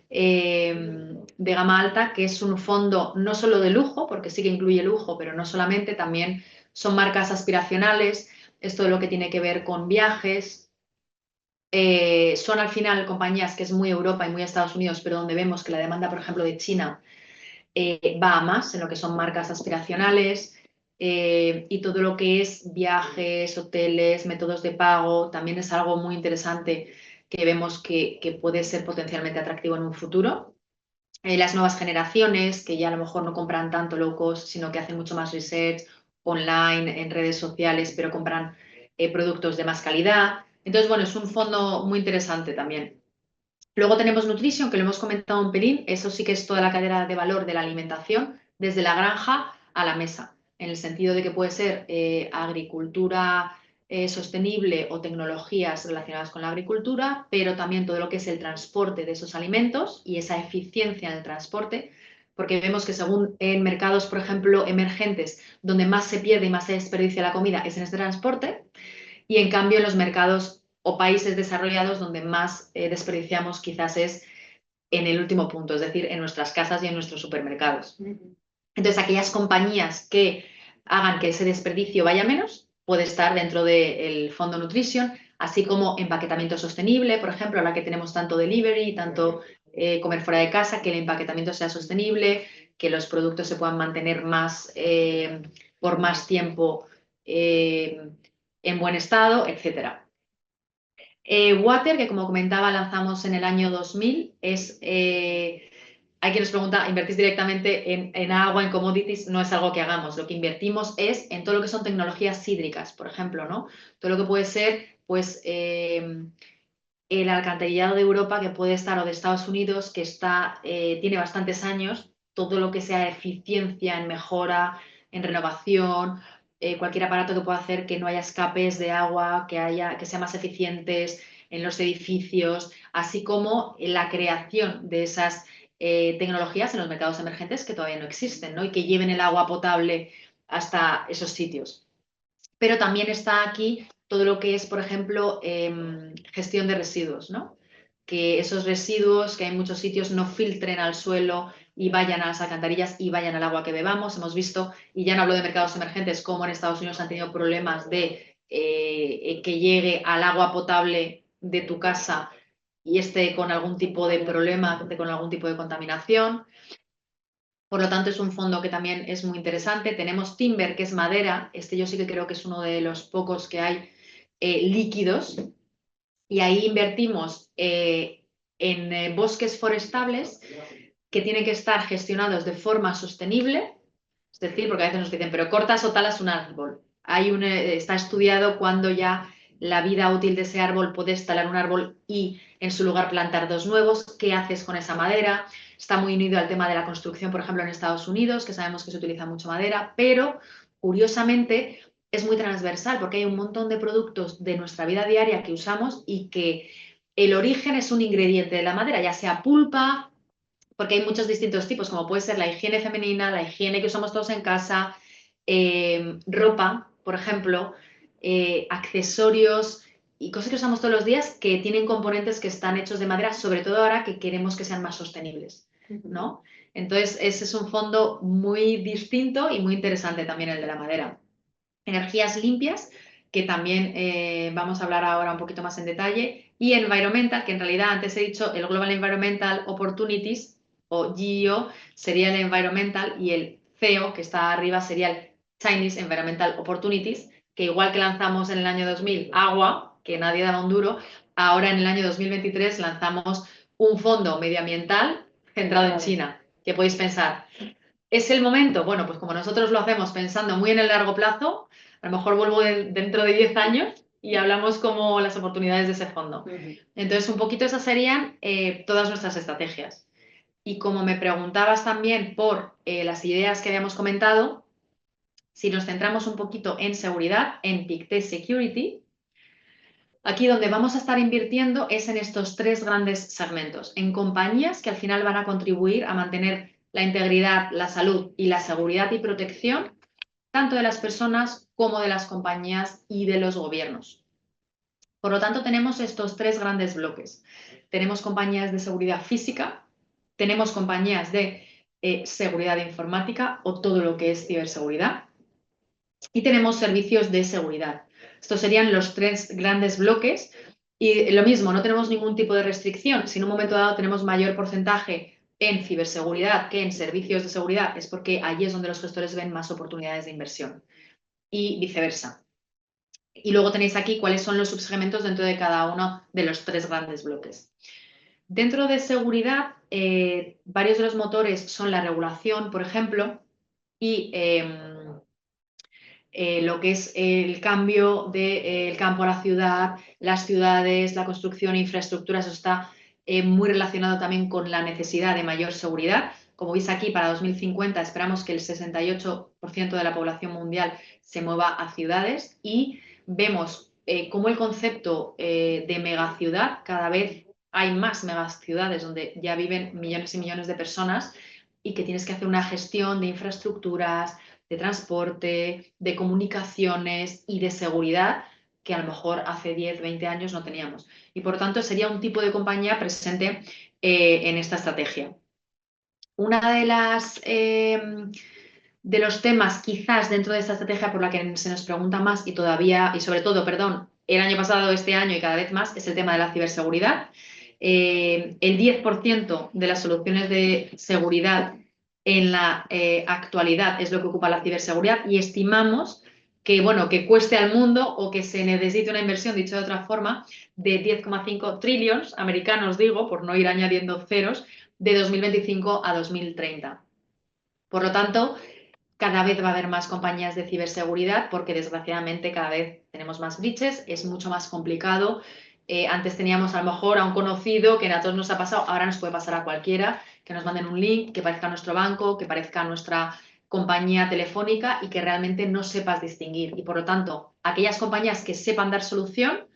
de gama alta, que es un fondo no solo de lujo, porque sí que incluye lujo, pero no solamente, también son marcas aspiracionales, esto de lo que tiene que ver con viajes. Son al final compañías que es muy Europa y muy Estados Unidos, pero donde vemos que la demanda, por ejemplo, de China va a más en lo que son marcas aspiracionales. Y todo lo que es viajes, hoteles, métodos de pago, también es algo muy interesante que vemos que puede ser potencialmente atractivo en un futuro. Las nuevas generaciones, que ya a lo mejor no compran tanto low cost, sino que hacen mucho más research online, en redes sociales, pero compran productos de más calidad. Entonces, bueno, es un fondo muy interesante también. Luego tenemos Nutrition, que lo hemos comentado un pelín, eso sí que es toda la cadena de valor de la alimentación, desde la granja a la mesa, en el sentido de que puede ser agricultura sostenible o tecnologías relacionadas con la agricultura, pero también todo lo que es el transporte de esos alimentos y esa eficiencia en el transporte, porque vemos que según en mercados, por ejemplo, emergentes, donde más se pierde y más se desperdicia la comida es en este transporte, y en cambio en los mercados o países desarrollados donde más desperdiciamos quizás es en el último punto, es decir, en nuestras casas y en nuestros supermercados. Entonces, aquellas compañías que hagan que ese desperdicio vaya menos, puede estar dentro del fondo Nutrition, así como empaquetamiento sostenible, por ejemplo, ahora que tenemos tanto delivery, tanto comer fuera de casa, que el empaquetamiento sea sostenible, que los productos se puedan mantener más, por más tiempo en buen estado, etcétera. Water, que como comentaba lanzamos en el año 2000, hay quien nos pregunta, ¿invertís directamente en agua, en commodities? No es algo que hagamos, lo que invertimos es en todo lo que son tecnologías hídricas, por ejemplo, ¿no? Todo lo que puede ser, pues, el alcantarillado de Europa que puede estar, o de Estados Unidos, que tiene bastantes años, todo lo que sea eficiencia en mejora, en renovación, cualquier aparato que pueda hacer que no haya escapes de agua, que sean más eficientes en los edificios, así como la creación de esas tecnologías en los mercados emergentes que todavía no existen, ¿no? Y que lleven el agua potable hasta esos sitios. Pero también está aquí todo lo que es, por ejemplo, gestión de residuos, ¿no? Que esos residuos que hay en muchos sitios no filtren al suelo y vayan a las alcantarillas y vayan al agua que bebamos. Hemos visto, y ya no hablo de mercados emergentes, cómo en Estados Unidos han tenido problemas de que llegue al agua potable de tu casa y esté con algún tipo de problema, con algún tipo de contaminación. Por lo tanto, es un fondo que también es muy interesante. Tenemos Timber, que es madera. Este yo sí que creo que es uno de los pocos que hay líquidos. Y ahí invertimos en bosques forestables que tienen que estar gestionados de forma sostenible. Es decir, porque a veces nos dicen, pero cortas o talas un árbol. Está estudiado cuando ya la vida útil de ese árbol, puedes talar un árbol y en su lugar plantar dos nuevos. ¿Qué haces con esa madera? Está muy unido al tema de la construcción, por ejemplo, en Estados Unidos, que sabemos que se utiliza mucho madera, pero curiosamente es muy transversal porque hay un montón de productos de nuestra vida diaria que usamos y que el origen es un ingrediente de la madera, ya sea pulpa, porque hay muchos distintos tipos, como puede ser la higiene femenina, la higiene que usamos todos en casa, ropa, por ejemplo, accesorios y cosas que usamos todos los días que tienen componentes que están hechos de madera, sobre todo ahora que queremos que sean más sostenibles, ¿no? Entonces, ese es un fondo muy distinto y muy interesante también el de la madera. Energías limpias, que también vamos a hablar ahora un poquito más en detalle, y Environmental, que en realidad antes he dicho el Global Environmental Opportunities, o GEO, sería el Environmental, y el CEO, que está arriba, sería el Chinese Environmental Opportunities, que igual que lanzamos en el año 2000 agua, que nadie daba un duro, ahora en el año 2023 lanzamos un fondo medioambiental centrado en China, que podéis pensar, ¿es el momento? Bueno, pues como nosotros lo hacemos pensando muy en el largo plazo, a lo mejor vuelvo dentro de 10 años y hablamos como las oportunidades de ese fondo. Entonces, un poquito esas serían todas nuestras estrategias. Y como me preguntabas también por las ideas que habíamos comentado, si nos centramos un poquito en seguridad, en Pictet Security, aquí donde vamos a estar invirtiendo es en estos tres grandes segmentos, en compañías que al final van a contribuir a mantener la integridad, la salud y la seguridad y protección, tanto de las personas como de las compañías y de los gobiernos. Por lo tanto, tenemos estos tres grandes bloques. Tenemos compañías de seguridad física, tenemos compañías de seguridad informática o todo lo que es ciberseguridad, y tenemos servicios de seguridad. Estos serían los tres grandes bloques y lo mismo, no tenemos ningún tipo de restricción. Si en un momento dado tenemos mayor porcentaje en ciberseguridad que en servicios de seguridad, es porque allí es donde los gestores ven más oportunidades de inversión y viceversa. Y luego tenéis aquí cuáles son los subsegmentos dentro de cada uno de los tres grandes bloques. Dentro de seguridad, varios de los motores son la regulación, por ejemplo, y lo que es el cambio del campo a la ciudad, las ciudades, la construcción, infraestructuras, eso está muy relacionado también con la necesidad de mayor seguridad. Como veis aquí, para 2050 esperamos que el 68% de la población mundial se mueva a ciudades y vemos cómo el concepto de megaciudad, cada vez hay más megaciudades donde ya viven millones y millones de personas y que tienes que hacer una gestión de infraestructuras, de transporte, de comunicaciones y de seguridad que a lo mejor hace 10, 20 años no teníamos. Y por tanto sería un tipo de compañía presente en esta estrategia. Una de los temas quizás dentro de esta estrategia por la que se nos pregunta más y todavía, y sobre todo, perdón, el año pasado, este año y cada vez más, es el tema de la ciberseguridad. El 10% de las soluciones de seguridad en la actualidad es lo que ocupa la ciberseguridad y estimamos que, bueno, que cueste al mundo o que se necesite una inversión, dicho de otra forma, de 10,5 trillones americanos, digo, por no ir añadiendo ceros, de 2025 a 2030. Por lo tanto, cada vez va a haber más compañías de ciberseguridad porque desgraciadamente cada vez tenemos más breaches, es mucho más complicado. Antes teníamos a lo mejor a un conocido que a todos nos ha pasado, ahora nos puede pasar a cualquiera, que nos manden un link, que parezca nuestro banco, que parezca nuestra compañía telefónica y que realmente no sepas distinguir. Y por lo tanto, aquellas compañías que sepan dar solución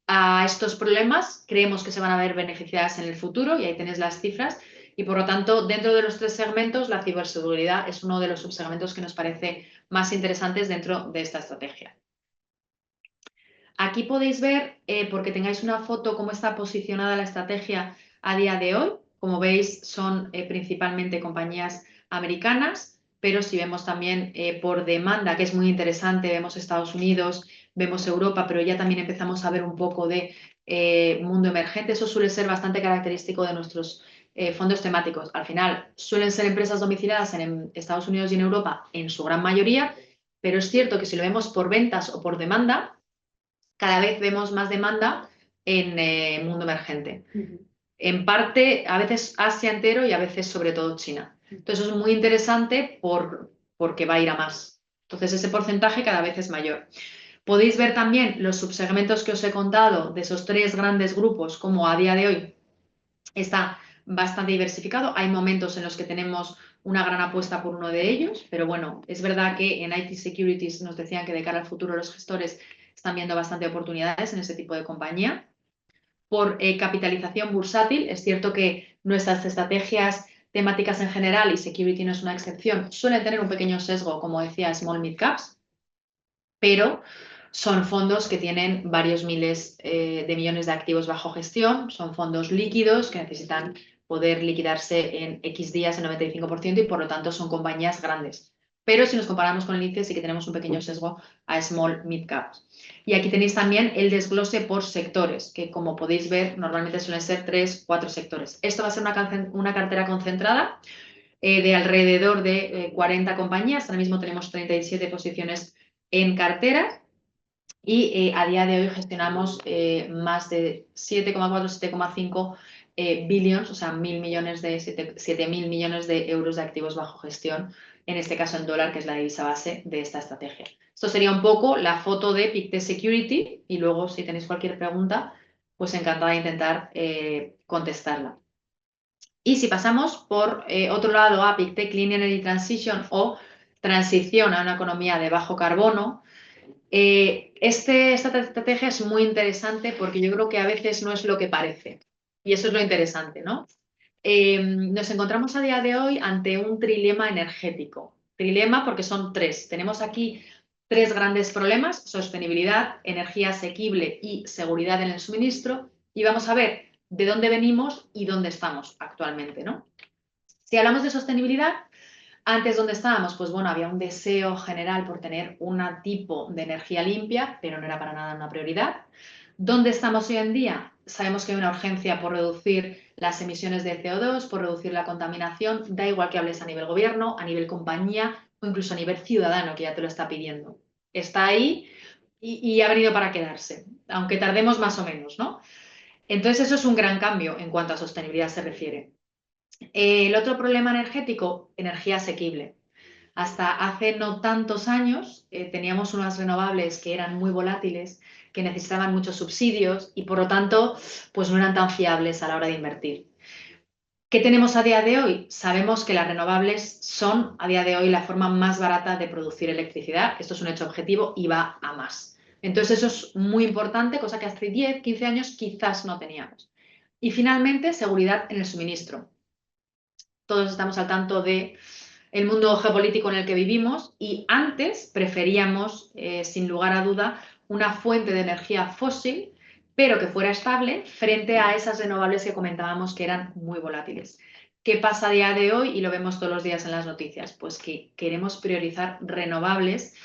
a estos problemas, creemos que se van a ver beneficiadas en el futuro y ahí tenéis las cifras. Y por lo tanto, dentro de los 3 segmentos, la ciberseguridad es uno de los subsegmentos que nos parece más interesantes dentro de esta estrategia. Aquí podéis ver, porque tengáis una foto, cómo está posicionada la estrategia a día de hoy. Como veis, son principalmente compañías americanas, pero si vemos también por demanda, que es muy interesante, vemos Estados Unidos, vemos Europa, pero ya también empezamos a ver un poco de mundo emergente. Eso suele ser bastante característico de nuestros fondos temáticos. Al final, suelen ser empresas domiciliadas en Estados Unidos y en Europa en su gran mayoría, pero es cierto que si lo vemos por ventas o por demanda, cada vez vemos más demanda en mundo emergente. En parte, a veces Asia entero y a veces sobre todo China. Entonces es muy interesante porque va a ir a más. Entonces ese porcentaje cada vez es mayor. Podéis ver también los subsegmentos que os he contado de esos 3 grandes grupos, como a día de hoy está bastante diversificado. Hay momentos en los que tenemos una gran apuesta por uno de ellos, pero bueno, es verdad que en IT Securities nos decían que de cara al futuro los gestores están viendo bastante oportunidades en ese tipo de compañía. Por capitalización bursátil, es cierto que nuestras estrategias temáticas en general, y security no es una excepción, suelen tener un pequeño sesgo, como decía, small mid caps, pero son fondos que tienen varios miles de millones de activos bajo gestión, son fondos líquidos que necesitan poder liquidarse en X días el 95% y por lo tanto son compañías grandes. Pero si nos comparamos con el índice sí que tenemos un pequeño sesgo a small mid caps. Y aquí tenéis también el desglose por sectores, que como podéis ver normalmente suelen ser 3, 4 sectores. Esto va a ser una cartera concentrada de alrededor de 40 compañías. Ahora mismo tenemos 37 posiciones en cartera y a día de hoy gestionamos más de 7,4, 7,5 billions, o sea, 7.000 millones de euros de activos bajo gestión, en este caso en dólar, que es la divisa base de esta estrategia. Esto sería un poco la foto de Pictet Security y luego si tenéis cualquier pregunta, pues encantada de intentar contestarla. Y si pasamos por otro lado a Pictet Clean Energy Transition o transición a una economía de bajo carbono, esta estrategia es muy interesante porque yo creo que a veces no es lo que parece. Y eso es lo interesante, ¿no? Nos encontramos a día de hoy ante un trilema energético. Trilema porque son 3. Tenemos aquí 3 grandes problemas: sostenibilidad, energía asequible y seguridad en el suministro. Y vamos a ver de dónde venimos y dónde estamos actualmente, ¿no? Si hablamos de sostenibilidad, antes, ¿dónde estábamos? Pues bueno, había un deseo general por tener un tipo de energía limpia, pero no era para nada una prioridad. ¿Dónde estamos hoy en día? Sabemos que hay una urgencia por reducir las emisiones de CO2, por reducir la contaminación. Da igual que hables a nivel gobierno, a nivel compañía o incluso a nivel ciudadano, que ya te lo está pidiendo. Está ahí y ha venido para quedarse, aunque tardemos más o menos, ¿no? Entonces, eso es un gran cambio en cuanto a sostenibilidad se refiere. El otro problema energético, energía asequible. Hasta hace no tantos años teníamos unas renovables que eran muy volátiles, que necesitaban muchos subsidios y por lo tanto pues no eran tan fiables a la hora de invertir. ¿Qué tenemos a día de hoy? Sabemos que las renovables son a día de hoy la forma más barata de producir electricidad. Esto es un hecho objetivo y va a más. Entonces eso es muy importante, cosa que hace 10, 15 años quizás no teníamos. Y finalmente, seguridad en el suministro. Todos estamos al tanto de el mundo geopolítico en el que vivimos y antes preferíamos, sin lugar a duda, una fuente de energía fósil, pero que fuera estable frente a esas renovables que comentábamos que eran muy volátiles. ¿Qué pasa a día de hoy? Y lo vemos todos los días en las noticias, pues que queremos priorizar renovables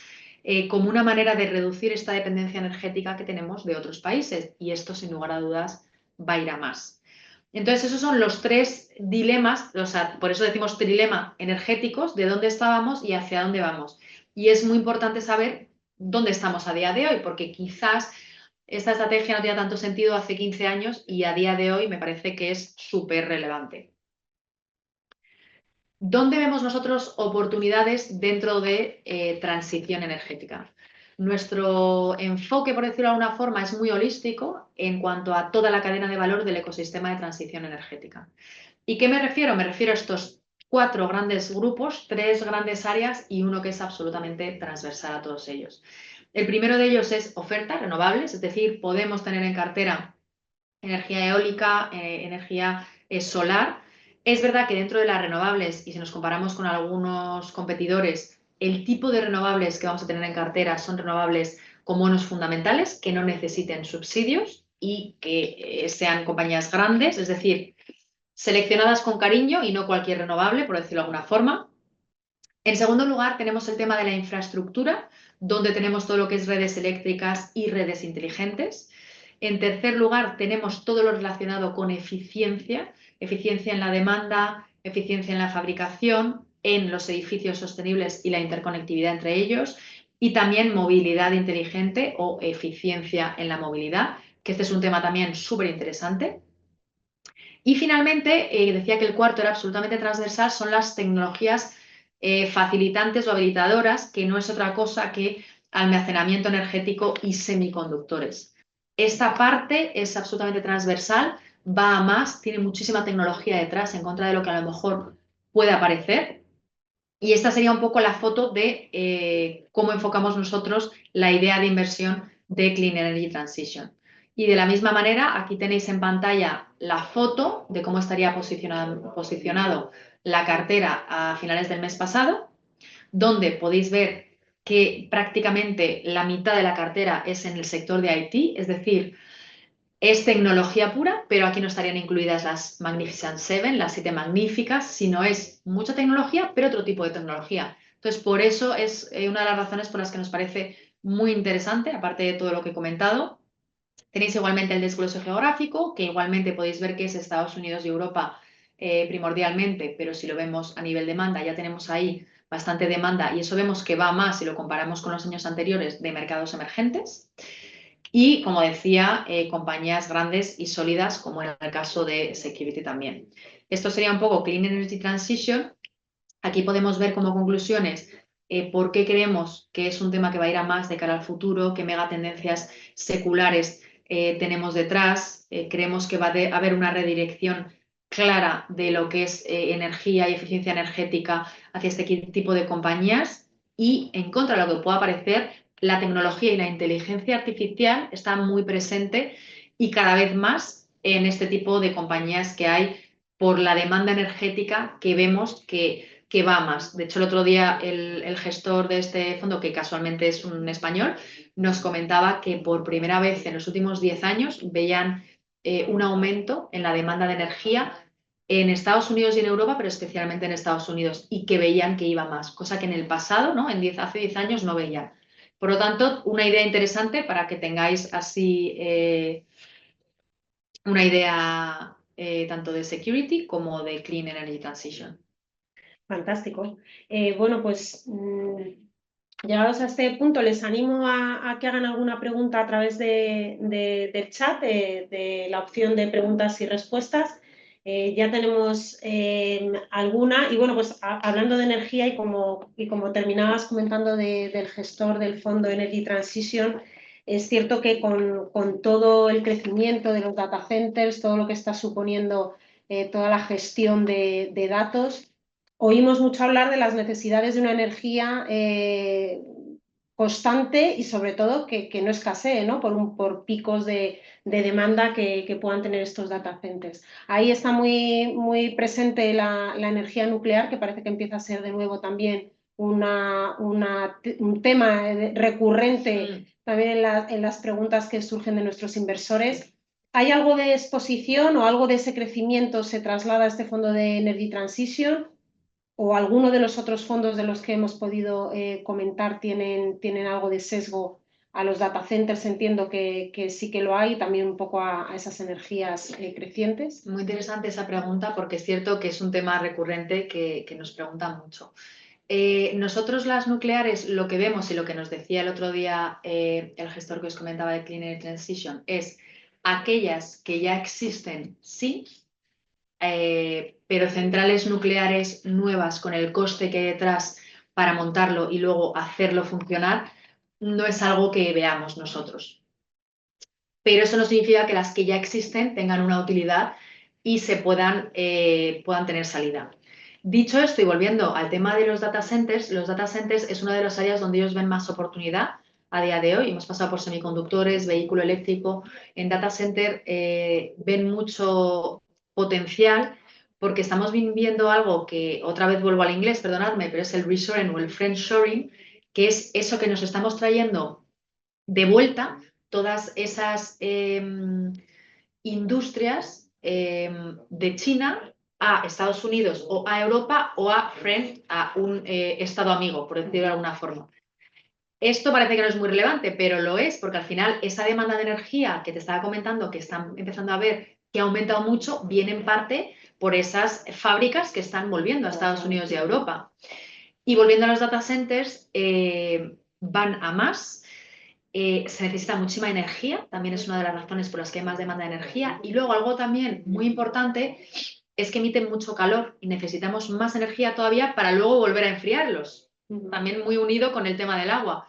como una manera de reducir esta dependencia energética que tenemos de otros países y esto, sin lugar a dudas, va a ir a más. Entonces, esos son los 3 dilemas, o sea, por eso decimos trilema energéticos, de dónde estábamos y hacia dónde vamos. Y es muy importante saber dónde estamos a día de hoy, porque quizás esta estrategia no tenía tanto sentido hace 15 años y a día de hoy me parece que es súper relevante. ¿Dónde vemos nosotros oportunidades dentro de transición energética? Nuestro enfoque, por decirlo de alguna forma, es muy holístico en cuanto a toda la cadena de valor del ecosistema de transición energética. ¿Y qué me refiero? Me refiero a estos 4 grandes grupos, 3 grandes áreas y uno que es absolutamente transversal a todos ellos. El primero de ellos es ofertas renovables, es decir, podemos tener en cartera energía eólica, energía solar. Es verdad que dentro de las renovables, y si nos comparamos con algunos competidores, el tipo de renovables que vamos a tener en cartera son renovables con bonos fundamentales, que no necesiten subsidios y que sean compañías grandes, es decir, seleccionadas con cariño y no cualquier renovable, por decirlo de alguna forma. En segundo lugar, tenemos el tema de la infraestructura, donde tenemos todo lo que es redes eléctricas y redes inteligentes. En tercer lugar, tenemos todo lo relacionado con eficiencia, eficiencia en la demanda, eficiencia en la fabricación, en los edificios sostenibles y la interconectividad entre ellos, y también movilidad inteligente o eficiencia en la movilidad, que este es un tema también súper interesante. Y finalmente, decía que el cuarto era absolutamente transversal, son las tecnologías facilitantes o habilitadoras, que no es otra cosa que almacenamiento energético y semiconductores. Esta parte es absolutamente transversal, va a más, tiene muchísima tecnología detrás en contra de lo que a lo mejor puede parecer. Y esta sería un poco la foto de cómo enfocamos nosotros la idea de inversión de Clean Energy Transition. Y de la misma manera, aquí tenéis en pantalla la foto de cómo estaría posicionado la cartera a finales del mes pasado, donde podéis ver que prácticamente la mitad de la cartera es en el sector de IT, es decir, es tecnología pura, pero aquí no estarían incluidas las Magnificent Seven, las 7 magníficas, sino es mucha tecnología, pero otro tipo de tecnología. Entonces, por eso es una de las razones por las que nos parece muy interesante, aparte de todo lo que he comentado. Tenéis igualmente el desglose geográfico, que igualmente podéis ver que es Estados Unidos y Europa primordialmente, pero si lo vemos a nivel demanda, ya tenemos ahí bastante demanda y eso vemos que va más si lo comparamos con los años anteriores de mercados emergentes. Y, como decía, compañías grandes y sólidas, como en el caso de Security también. Esto sería un poco Clean Energy Transition. Aquí podemos ver como conclusiones por qué creemos que es un tema que va a ir a más de cara al futuro, qué megatendencias seculares tenemos detrás. Creemos que va a haber una redirección clara de lo que es energía y eficiencia energética hacia este tipo de compañías y en contra de lo que pueda parecer, la tecnología y la inteligencia artificial está muy presente y cada vez más en este tipo de compañías que hay por la demanda energética que vemos que va más. De hecho, el otro día el gestor de este fondo, que casualmente es un español, nos comentaba que por primera vez en los últimos 10 años veían un aumento en la demanda de energía en Estados Unidos y en Europa, pero especialmente en Estados Unidos, y que veían que iba más, cosa que en el pasado, ¿no? Hace 10 años no veían. Por lo tanto, una idea interesante para que tengáis así una idea tanto de security como de clean energy transition. Fantástico. Bueno, pues llegados a este punto, les animo a que hagan alguna pregunta a través del chat, de la opción de preguntas y respuestas. Ya tenemos alguna, y bueno, pues hablando de energía y como terminabas comentando del gestor del fondo Energy Transition, es cierto que con todo el crecimiento de los data centers, todo lo que está suponiendo toda la gestión de datos, oímos mucho hablar de las necesidades de una energía constante y sobre todo que no escasee, ¿no? Por picos de demanda que puedan tener estos data centers. Ahí está muy presente la energía nuclear, que parece que empieza a ser de nuevo también un tema recurrente también en las preguntas que surgen de nuestros inversores. ¿Hay algo de exposición o algo de ese crecimiento se traslada a este fondo de Energy Transition? ¿O alguno de los otros fondos de los que hemos podido comentar tienen algo de sesgo a los data centers? Entiendo que sí que lo hay, también un poco a esas energías crecientes. Muy interesante esa pregunta porque es cierto que es un tema recurrente que nos preguntan mucho. Nosotros las nucleares lo que vemos y lo que nos decía el otro día el gestor que os comentaba de Clean Energy Transition es aquellas que ya existen, sí, pero centrales nucleares nuevas con el coste que hay detrás para montarlo y luego hacerlo funcionar, no es algo que veamos nosotros. Pero eso no significa que las que ya existen tengan una utilidad y puedan tener salida. Dicho esto y volviendo al tema de los data centers es una de las áreas donde ellos ven más oportunidad a día de hoy. Hemos pasado por semiconductores, vehículo eléctrico. En data center ven mucho potencial porque estamos viviendo algo que, otra vez vuelvo al inglés, perdonadme, pero es el reshoring o el friendshoring, que es eso que nos estamos trayendo de vuelta, todas esas industrias de China a Estados Unidos o a Europa o a un estado amigo, por decirlo de alguna forma. Esto parece que no es muy relevante, pero lo es porque al final esa demanda de energía que te estaba comentando, que están empezando a ver que ha aumentado mucho, viene en parte por esas fábricas que están volviendo a Estados Unidos y a Europa. Y volviendo a los data centers, van a más. Se necesita muchísima energía, también es una de las razones por las que hay más demanda de energía. Y luego algo también muy importante es que emiten mucho calor y necesitamos más energía todavía para luego volver a enfriarlos. También muy unido con el tema del agua.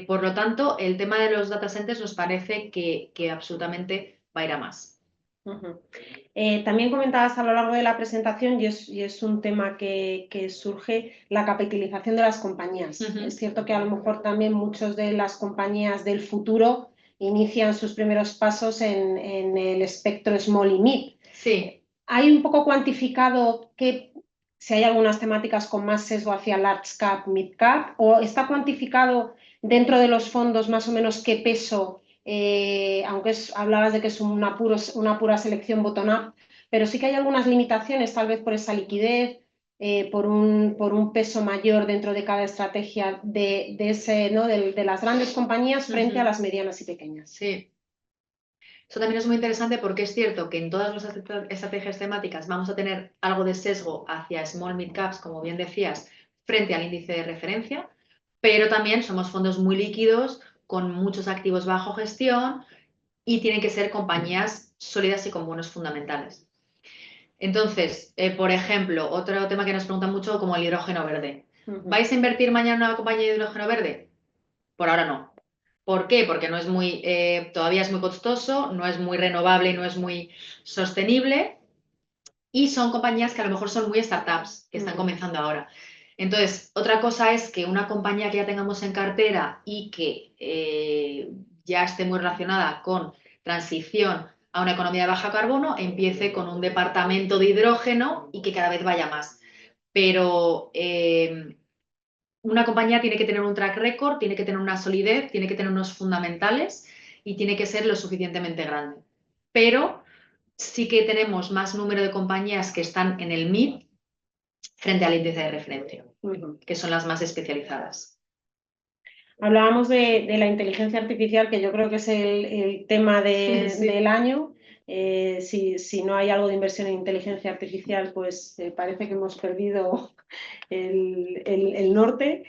Por lo tanto, el tema de los data centers nos parece que absolutamente va a ir a más. También comentabas a lo largo de la presentación, y es un tema que surge, la capitalización de las compañías. Es cierto que a lo mejor también muchas de las compañías del futuro inician sus primeros pasos en el espectro small y mid. Sí. ¿Hay un poco cuantificado si hay algunas temáticas con más sesgo hacia large cap, mid cap? ¿O está cuantificado dentro de los fondos más o menos qué peso? Aunque hablabas de que es una pura selección bottom-up, pero sí que hay algunas limitaciones, tal vez por esa liquidez, por un peso mayor dentro de cada estrategia de las grandes compañías frente a las medianas y pequeñas. Sí. Eso también es muy interesante porque es cierto que en todas las estrategias temáticas vamos a tener algo de sesgo hacia small mid caps, como bien decías, frente al índice de referencia, pero también somos fondos muy líquidos, con muchos activos bajo gestión y tienen que ser compañías sólidas y con buenos fundamentales. Entonces, por ejemplo, otro tema que nos preguntan mucho como el hidrógeno verde. ¿Vais a invertir mañana en una compañía de hidrógeno verde? Por ahora no. ¿Por qué? Porque no es todavía es muy costoso, no es muy renovable y no es muy sostenible. Y son compañías que a lo mejor son muy startups, que están comenzando ahora. Entonces, otra cosa es que una compañía que ya tengamos en cartera y que ya esté muy relacionada con transición a una economía de baja carbono, empiece con un departamento de hidrógeno y que cada vez vaya más. Pero una compañía tiene que tener un track record, tiene que tener una solidez, tiene que tener unos fundamentales y tiene que ser lo suficientemente grande. Pero sí que tenemos más número de compañías que están en el mid frente al índice de referencia, que son las más especializadas. Hablábamos de la inteligencia artificial, que yo creo que es el tema del año. Si no hay algo de inversión en inteligencia artificial, pues parece que hemos perdido el norte.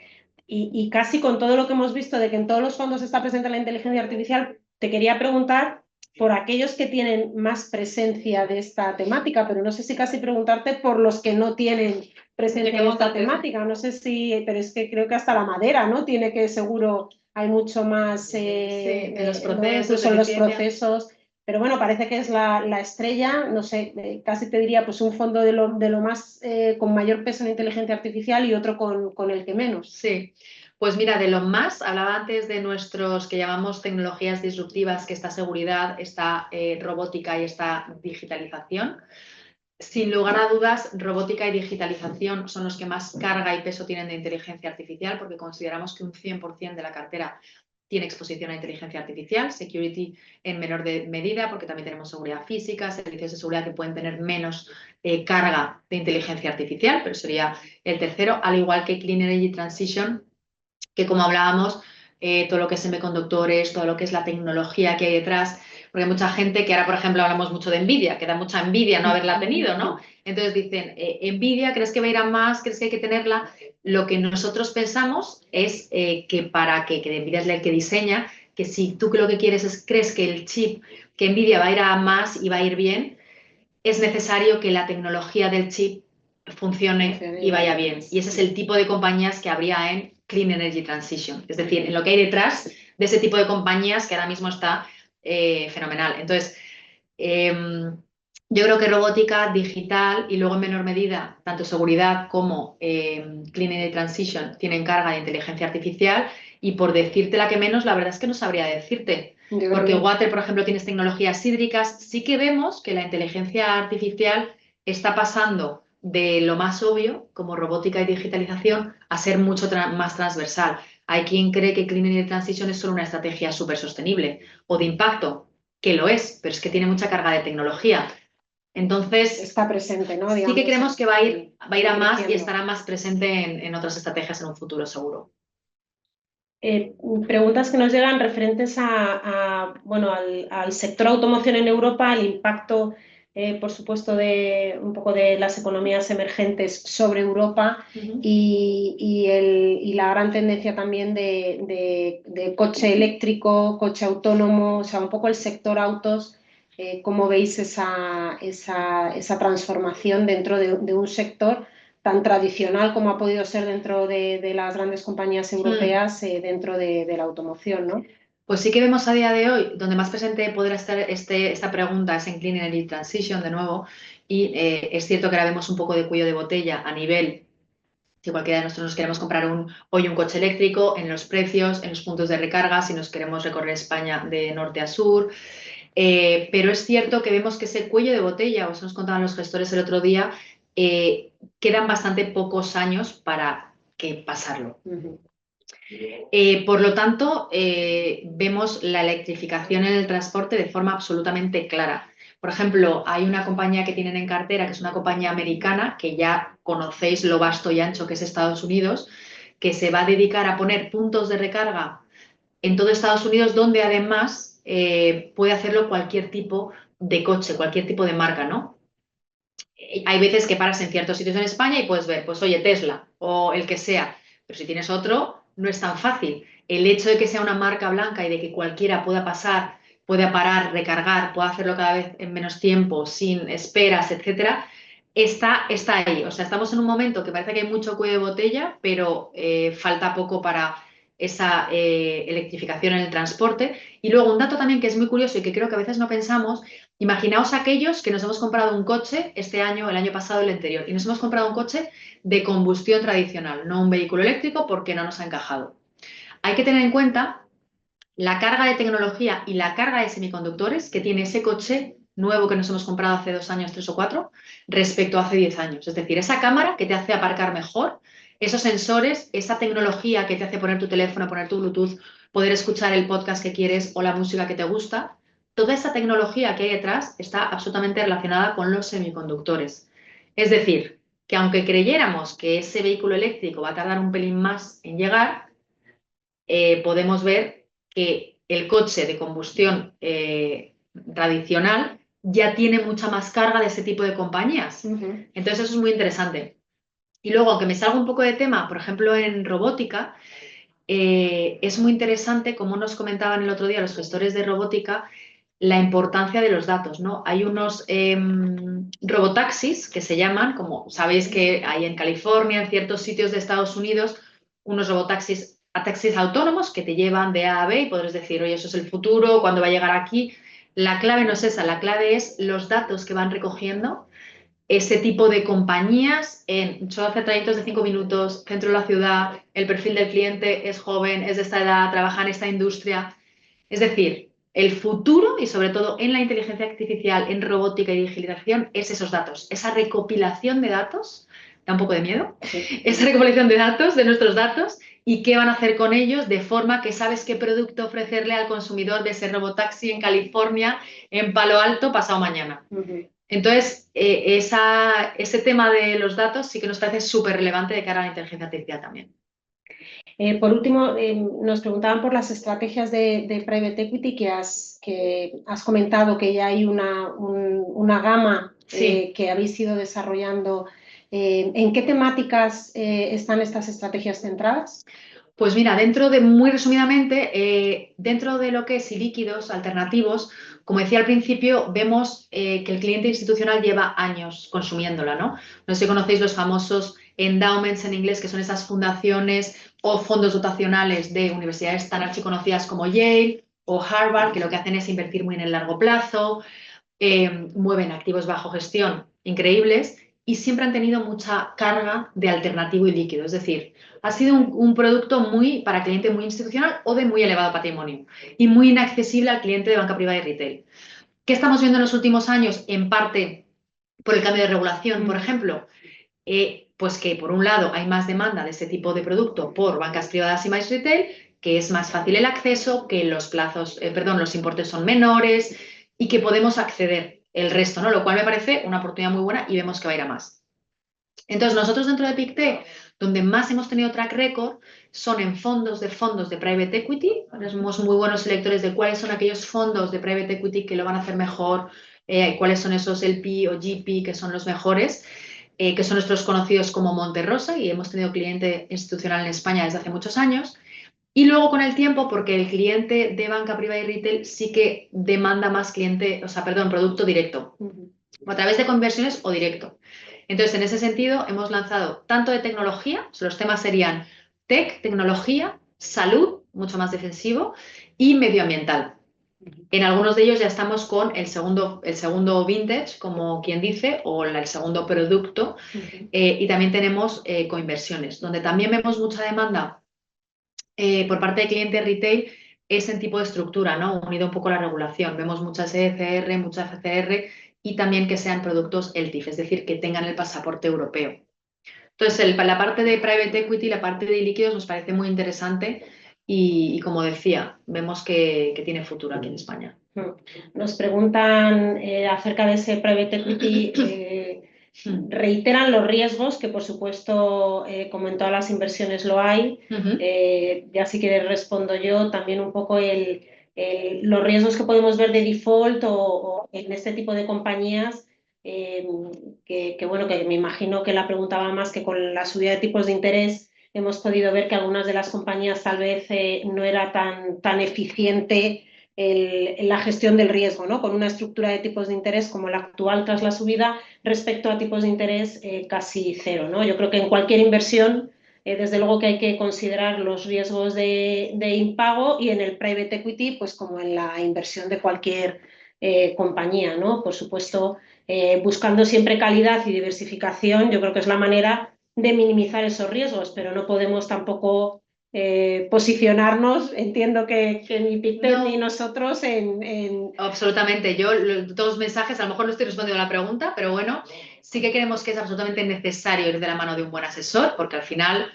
Y casi con todo lo que hemos visto de que en todos los fondos está presente la inteligencia artificial, te quería preguntar por aquellos que tienen más presencia de esta temática, pero no sé si casi preguntarte por los que no tienen presencia en esta temática. No sé pero es que creo que hasta la madera, ¿no? Tiene que seguro hay mucho más en los procesos, ¿no? Incluso en los procesos. Pero bueno, parece que es la estrella, no sé, casi te diría pues un fondo de lo más con mayor peso en inteligencia artificial y otro con el que menos. Sí, pues mira, de lo más, hablaba antes de nuestros que llamamos tecnologías disruptivas, que está seguridad, está robótica y está digitalización. Sin lugar a dudas, robótica y digitalización son los que más carga y peso tienen de inteligencia artificial, porque consideramos que un 100% de la cartera tiene exposición a inteligencia artificial, security en menor medida, porque también tenemos seguridad física, servicios de seguridad que pueden tener menos carga de inteligencia artificial, pero sería el tercero, al igual que Clean Energy Transition, que como hablábamos, todo lo que es semiconductores, todo lo que es la tecnología que hay detrás, porque hay mucha gente que ahora, por ejemplo, hablamos mucho de Nvidia, que da mucha envidia no haberla tenido, ¿no? Entonces dicen, Nvidia, ¿crees que va a ir a más? ¿Crees que hay que tenerla? Lo que nosotros pensamos es que para que Nvidia es el que diseña, que si tú lo que quieres es, crees que el chip, que Nvidia va a ir a más y va a ir bien, es necesario que la tecnología del chip funcione y vaya bien. Y ese es el tipo de compañías que habría en Clean Energy Transition. Es decir, en lo que hay detrás de ese tipo de compañías que ahora mismo está fenomenal. Entonces, Yo creo que robótica, digital y luego en menor medida, tanto seguridad como Clean Energy Transition tienen carga de inteligencia artificial y por decirte la que menos, la verdad es que no sabría decirte. Yo creo Porque que Water, por ejemplo, tienes tecnologías hídricas. Sí que vemos que la inteligencia artificial está pasando de lo más obvio, como robótica y digitalización, a ser mucho más transversal. Hay quien cree que Clean Energy Transition es solo una estrategia súper sostenible o de impacto, que lo es, pero es que tiene mucha carga de tecnología. Entonces, está presente, ¿no? sí que Digamos, creemos que va a ir a más y creciendo. estará más presente en otras estrategias en un futuro seguro. Preguntas que nos llegan referentes bueno, al sector automoción en Europa, el impacto, por supuesto, de un poco de las economías emergentes sobre Europa y la gran tendencia también de coche eléctrico, coche autónomo, o sea, un poco el sector autos. ¿Cómo veis esa transformación dentro de un sector tan tradicional como ha podido ser dentro de las grandes compañías europeas, dentro de la automoción, ¿no? Pues sí que vemos a día de hoy, donde más presente podrá estar esta pregunta es en Clean Energy Transition, de nuevo, y es cierto que ahora vemos un poco de cuello de botella a nivel, si cualquiera de nosotros nos queremos comprar hoy un coche eléctrico, en los precios, en los puntos de recarga, si nos queremos recorrer España de norte a sur. Pero es cierto que vemos que ese cuello de botella, o eso nos contaban los gestores el otro día, quedan bastante pocos años para que pasarlo. Por lo tanto, vemos la electrificación en el transporte de forma absolutamente clara. Por ejemplo, hay una compañía que tienen en cartera, que es una compañía americana, que ya conocéis lo vasto y ancho que es Estados Unidos, que se va a dedicar a poner puntos de recarga en todo Estados Unidos, donde además puede hacerlo cualquier tipo de coche, cualquier tipo de marca, ¿no? Hay veces que paras en ciertos sitios en España y puedes ver, pues oye, Tesla o el que sea, pero si tienes otro, no es tan fácil. El hecho de que sea una marca blanca y de que cualquiera pueda pasar, pueda parar, recargar, pueda hacerlo cada vez en menos tiempo, sin esperas, etcétera, está ahí. O sea, estamos en un momento que parece que hay mucho cuello de botella, pero falta poco para esa electrificación en el transporte. Y luego un dato también que es muy curioso y que creo que a veces no pensamos. Imaginaos aquellos que nos hemos comprado un coche este año, el año pasado, el anterior, y nos hemos comprado un coche de combustión tradicional, no un vehículo eléctrico porque no nos ha encajado. Hay que tener en cuenta la carga de tecnología y la carga de semiconductores que tiene ese coche nuevo que nos hemos comprado hace 2 años, 3 o 4, respecto a hace 10 años. Es decir, esa cámara que te hace aparcar mejor, esos sensores, esa tecnología que te hace poner tu teléfono, poner tu Bluetooth, poder escuchar el podcast que quieres o la música que te gusta, toda esa tecnología que hay detrás está absolutamente relacionada con los semiconductores. Es decir, que aunque creyéramos que ese vehículo eléctrico va a tardar un pelín más en llegar, podemos ver que el coche de combustión tradicional ya tiene mucha más carga de ese tipo de compañías. Entonces eso es muy interesante. Y luego, aunque me salga un poco de tema, por ejemplo, en robótica, es muy interesante, como nos comentaban el otro día los gestores de robótica, la importancia de los datos, ¿no? Hay unos robotaxis que se llaman, como sabéis que hay en California, en ciertos sitios de Estados Unidos, unos robotaxis a taxis autónomos que te llevan de A a B y podrás decir, oye, eso es el futuro, ¿cuándo va a llegar aquí? La clave no es esa, la clave es los datos que van recogiendo ese tipo de compañías solo hace trayectos de 5 minutos, centro de la ciudad, el perfil del cliente es joven, es de esta edad, trabaja en esta industria. Es decir, el futuro y sobre todo en la inteligencia artificial, en robótica y digitalización, es esos datos, esa recopilación de datos, da un poco de miedo, esa recopilación de datos, de nuestros datos, y qué van a hacer con ellos de forma que sabes qué producto ofrecerle al consumidor de ese robotaxi en California, en Palo Alto, pasado mañana. Entonces, ese tema de los datos sí que nos parece súper relevante de cara a la inteligencia artificial también. Por último, nos preguntaban por las estrategias de private equity que has comentado que ya hay una gama que habéis ido desarrollando. ¿En qué temáticas están estas estrategias centradas? Pues mira, muy resumidamente, dentro de lo que es líquidos alternativos, como decía al principio, vemos que el cliente institucional lleva años consumiéndola, ¿no? No sé si conocéis los famosos endowments en inglés, que son esas fundaciones o fondos dotacionales de universidades tan archiconocidas como Yale o Harvard, que lo que hacen es invertir muy en el largo plazo. mueven activos bajo gestión increíbles y siempre han tenido mucha carga de alternativo y líquido. Es decir, ha sido un producto muy para cliente muy institucional o de muy elevado patrimonio y muy inaccesible al cliente de banca privada y retail. ¿Qué estamos viendo en los últimos años? En parte por el cambio de regulación, por ejemplo, pues que por un lado hay más demanda de ese tipo de producto por bancas privadas y más retail, que es más fácil el acceso, que los plazos, los importes son menores y que podemos acceder el resto, ¿no? Lo cual me parece una oportunidad muy buena y vemos que va a ir a más. Entonces, nosotros dentro de Pictet, donde más hemos tenido track record, son en fondos de private equity. Somos muy buenos selectores de cuáles son aquellos fondos de private equity que lo van a hacer mejor, cuáles son esos LP o GP que son los mejores, que son nuestros conocidos como Monterrosa, y hemos tenido cliente institucional en España desde hace muchos años. Y luego con el tiempo, porque el cliente de banca privada y retail sí que demanda más producto directo, o a través de conversiones o directo. Entonces, en ese sentido, hemos lanzado tanto de tecnología, los temas serían tecnología, salud, mucho más defensivo, y medioambiental. En algunos de ellos ya estamos con el segundo vintage, como quien dice, o el segundo producto, y también tenemos coinversiones, donde también vemos mucha demanda por parte de cliente retail, es en tipo de estructura, ¿no? Unido un poco a la regulación. Vemos muchas ECR, muchas FCR y también que sean productos LTIF, es decir, que tengan el pasaporte europeo. Entonces, la parte de private equity, la parte de líquidos nos parece muy interesante y como decía, vemos que tiene futuro aquí en España. Nos preguntan acerca de ese private equity, reiteran los riesgos, que por supuesto, como en todas las inversiones lo hay. Ya si quieres respondo yo, también un poco los riesgos que podemos ver de default o en este tipo de compañías, bueno, que me imagino que la pregunta va más que con la subida de tipos de interés hemos podido ver que algunas de las compañías tal vez no era tan eficiente la gestión del riesgo, ¿no? Con una estructura de tipos de interés como la actual tras la subida respecto a tipos de interés casi cero, ¿no? Yo creo que en cualquier inversión, desde luego que hay que considerar los riesgos de impago, y en el private equity, pues como en la inversión de cualquier compañía, ¿no? Por supuesto, buscando siempre calidad y diversificación, yo creo que es la manera de minimizar esos riesgos, pero no podemos tampoco posicionarnos, entiendo que ni Pictet ni nosotros Absolutamente, todos los mensajes, a lo mejor no estoy respondiendo a la pregunta, pero bueno, sí que creemos que es absolutamente necesario ir de la mano de un buen asesor, porque al final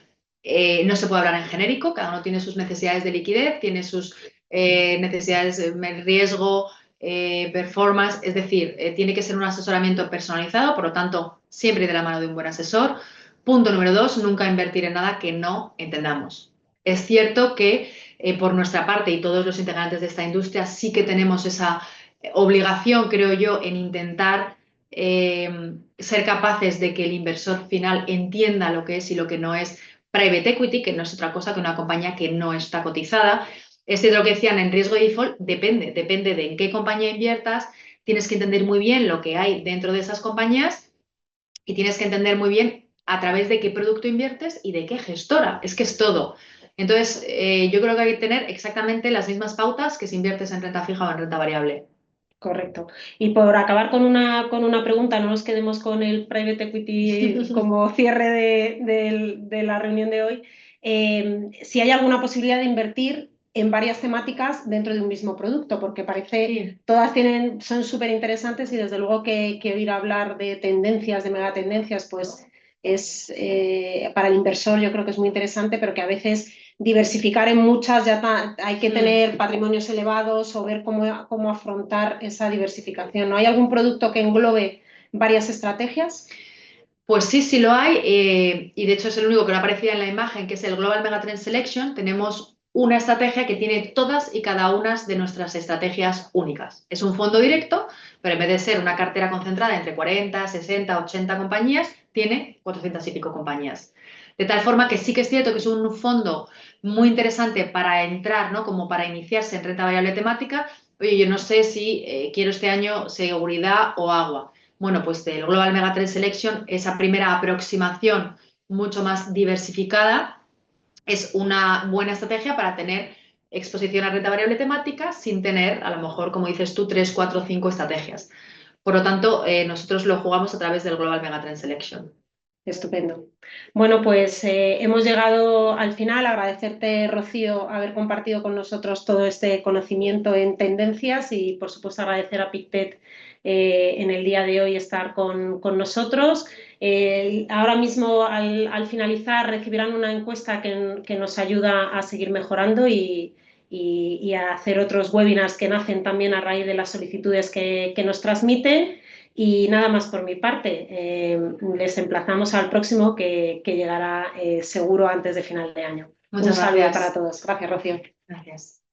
no se puede hablar en genérico, cada uno tiene sus necesidades de liquidez, tiene sus necesidades de riesgo, performance, es decir, tiene que ser un asesoramiento personalizado, por lo tanto, siempre ir de la mano de un buen asesor. Punto número 2, nunca invertir en nada que no entendamos. Es cierto que por nuestra parte y todos los integrantes de esta industria sí que tenemos esa obligación, creo yo, en intentar ser capaces de que el inversor final entienda lo que es y lo que no es private equity, que no es otra cosa que una compañía que no está cotizada. Es cierto, lo que decían, en riesgo de default depende de en qué compañía inviertas, tienes que entender muy bien lo que hay dentro de esas compañías y tienes que entender muy bien a través de qué producto inviertes y de qué gestora. Es que es todo. Entonces, yo creo que hay que tener exactamente las mismas pautas que si inviertes en renta fija o en renta variable. Correcto. Y por acabar con una pregunta, no nos quedemos con el private equity como cierre de la reunión de hoy. Si hay alguna posibilidad de invertir en varias temáticas dentro de un mismo producto, porque parece todas son súper interesantes, y desde luego que oír hablar de tendencias, de megatendencias, pues es para el inversor yo creo que es muy interesante, pero que a veces diversificar en muchas ya hay que tener patrimonios elevados o ver cómo afrontar esa diversificación, ¿no? ¿Hay algún producto que englobe varias estrategias? Pues sí lo hay, y de hecho es el único que no aparecía en la imagen, que es el Global Megatrend Selection. Tenemos una estrategia que tiene todas y cada una de nuestras estrategias únicas. Es un fondo directo, pero en vez de ser una cartera concentrada entre 40, 60, 80 compañías, tiene 400 y pico compañías. De tal forma que sí que es cierto que es un fondo muy interesante para entrar, ¿no? Como para iniciarse en renta variable temática. Oye, yo no sé si quiero este año seguridad o agua. Bueno, pues el Global Megatrend Selection, esa primera aproximación mucho más diversificada, es una buena estrategia para tener exposición a renta variable temática sin tener, a lo mejor, como dices tú, 3, 4, 5 estrategias. Por lo tanto, nosotros lo jugamos a través del Global Megatrend Selection. Estupendo. Bueno, pues hemos llegado al final. Agradecerte, Rocío, haber compartido con nosotros todo este conocimiento en tendencias y, por supuesto, agradecer a Pictet en el día de hoy estar con nosotros. Ahora mismo, al finalizar, recibirán una encuesta que nos ayuda a seguir mejorando y a hacer otros webinars que nacen también a raíz de las solicitudes que nos transmiten. Y nada más por mi parte. Les emplazamos al próximo que llegará seguro antes de final de año. Un Muchas saludo para gracias. todos. Gracias, Rocío. Gracias.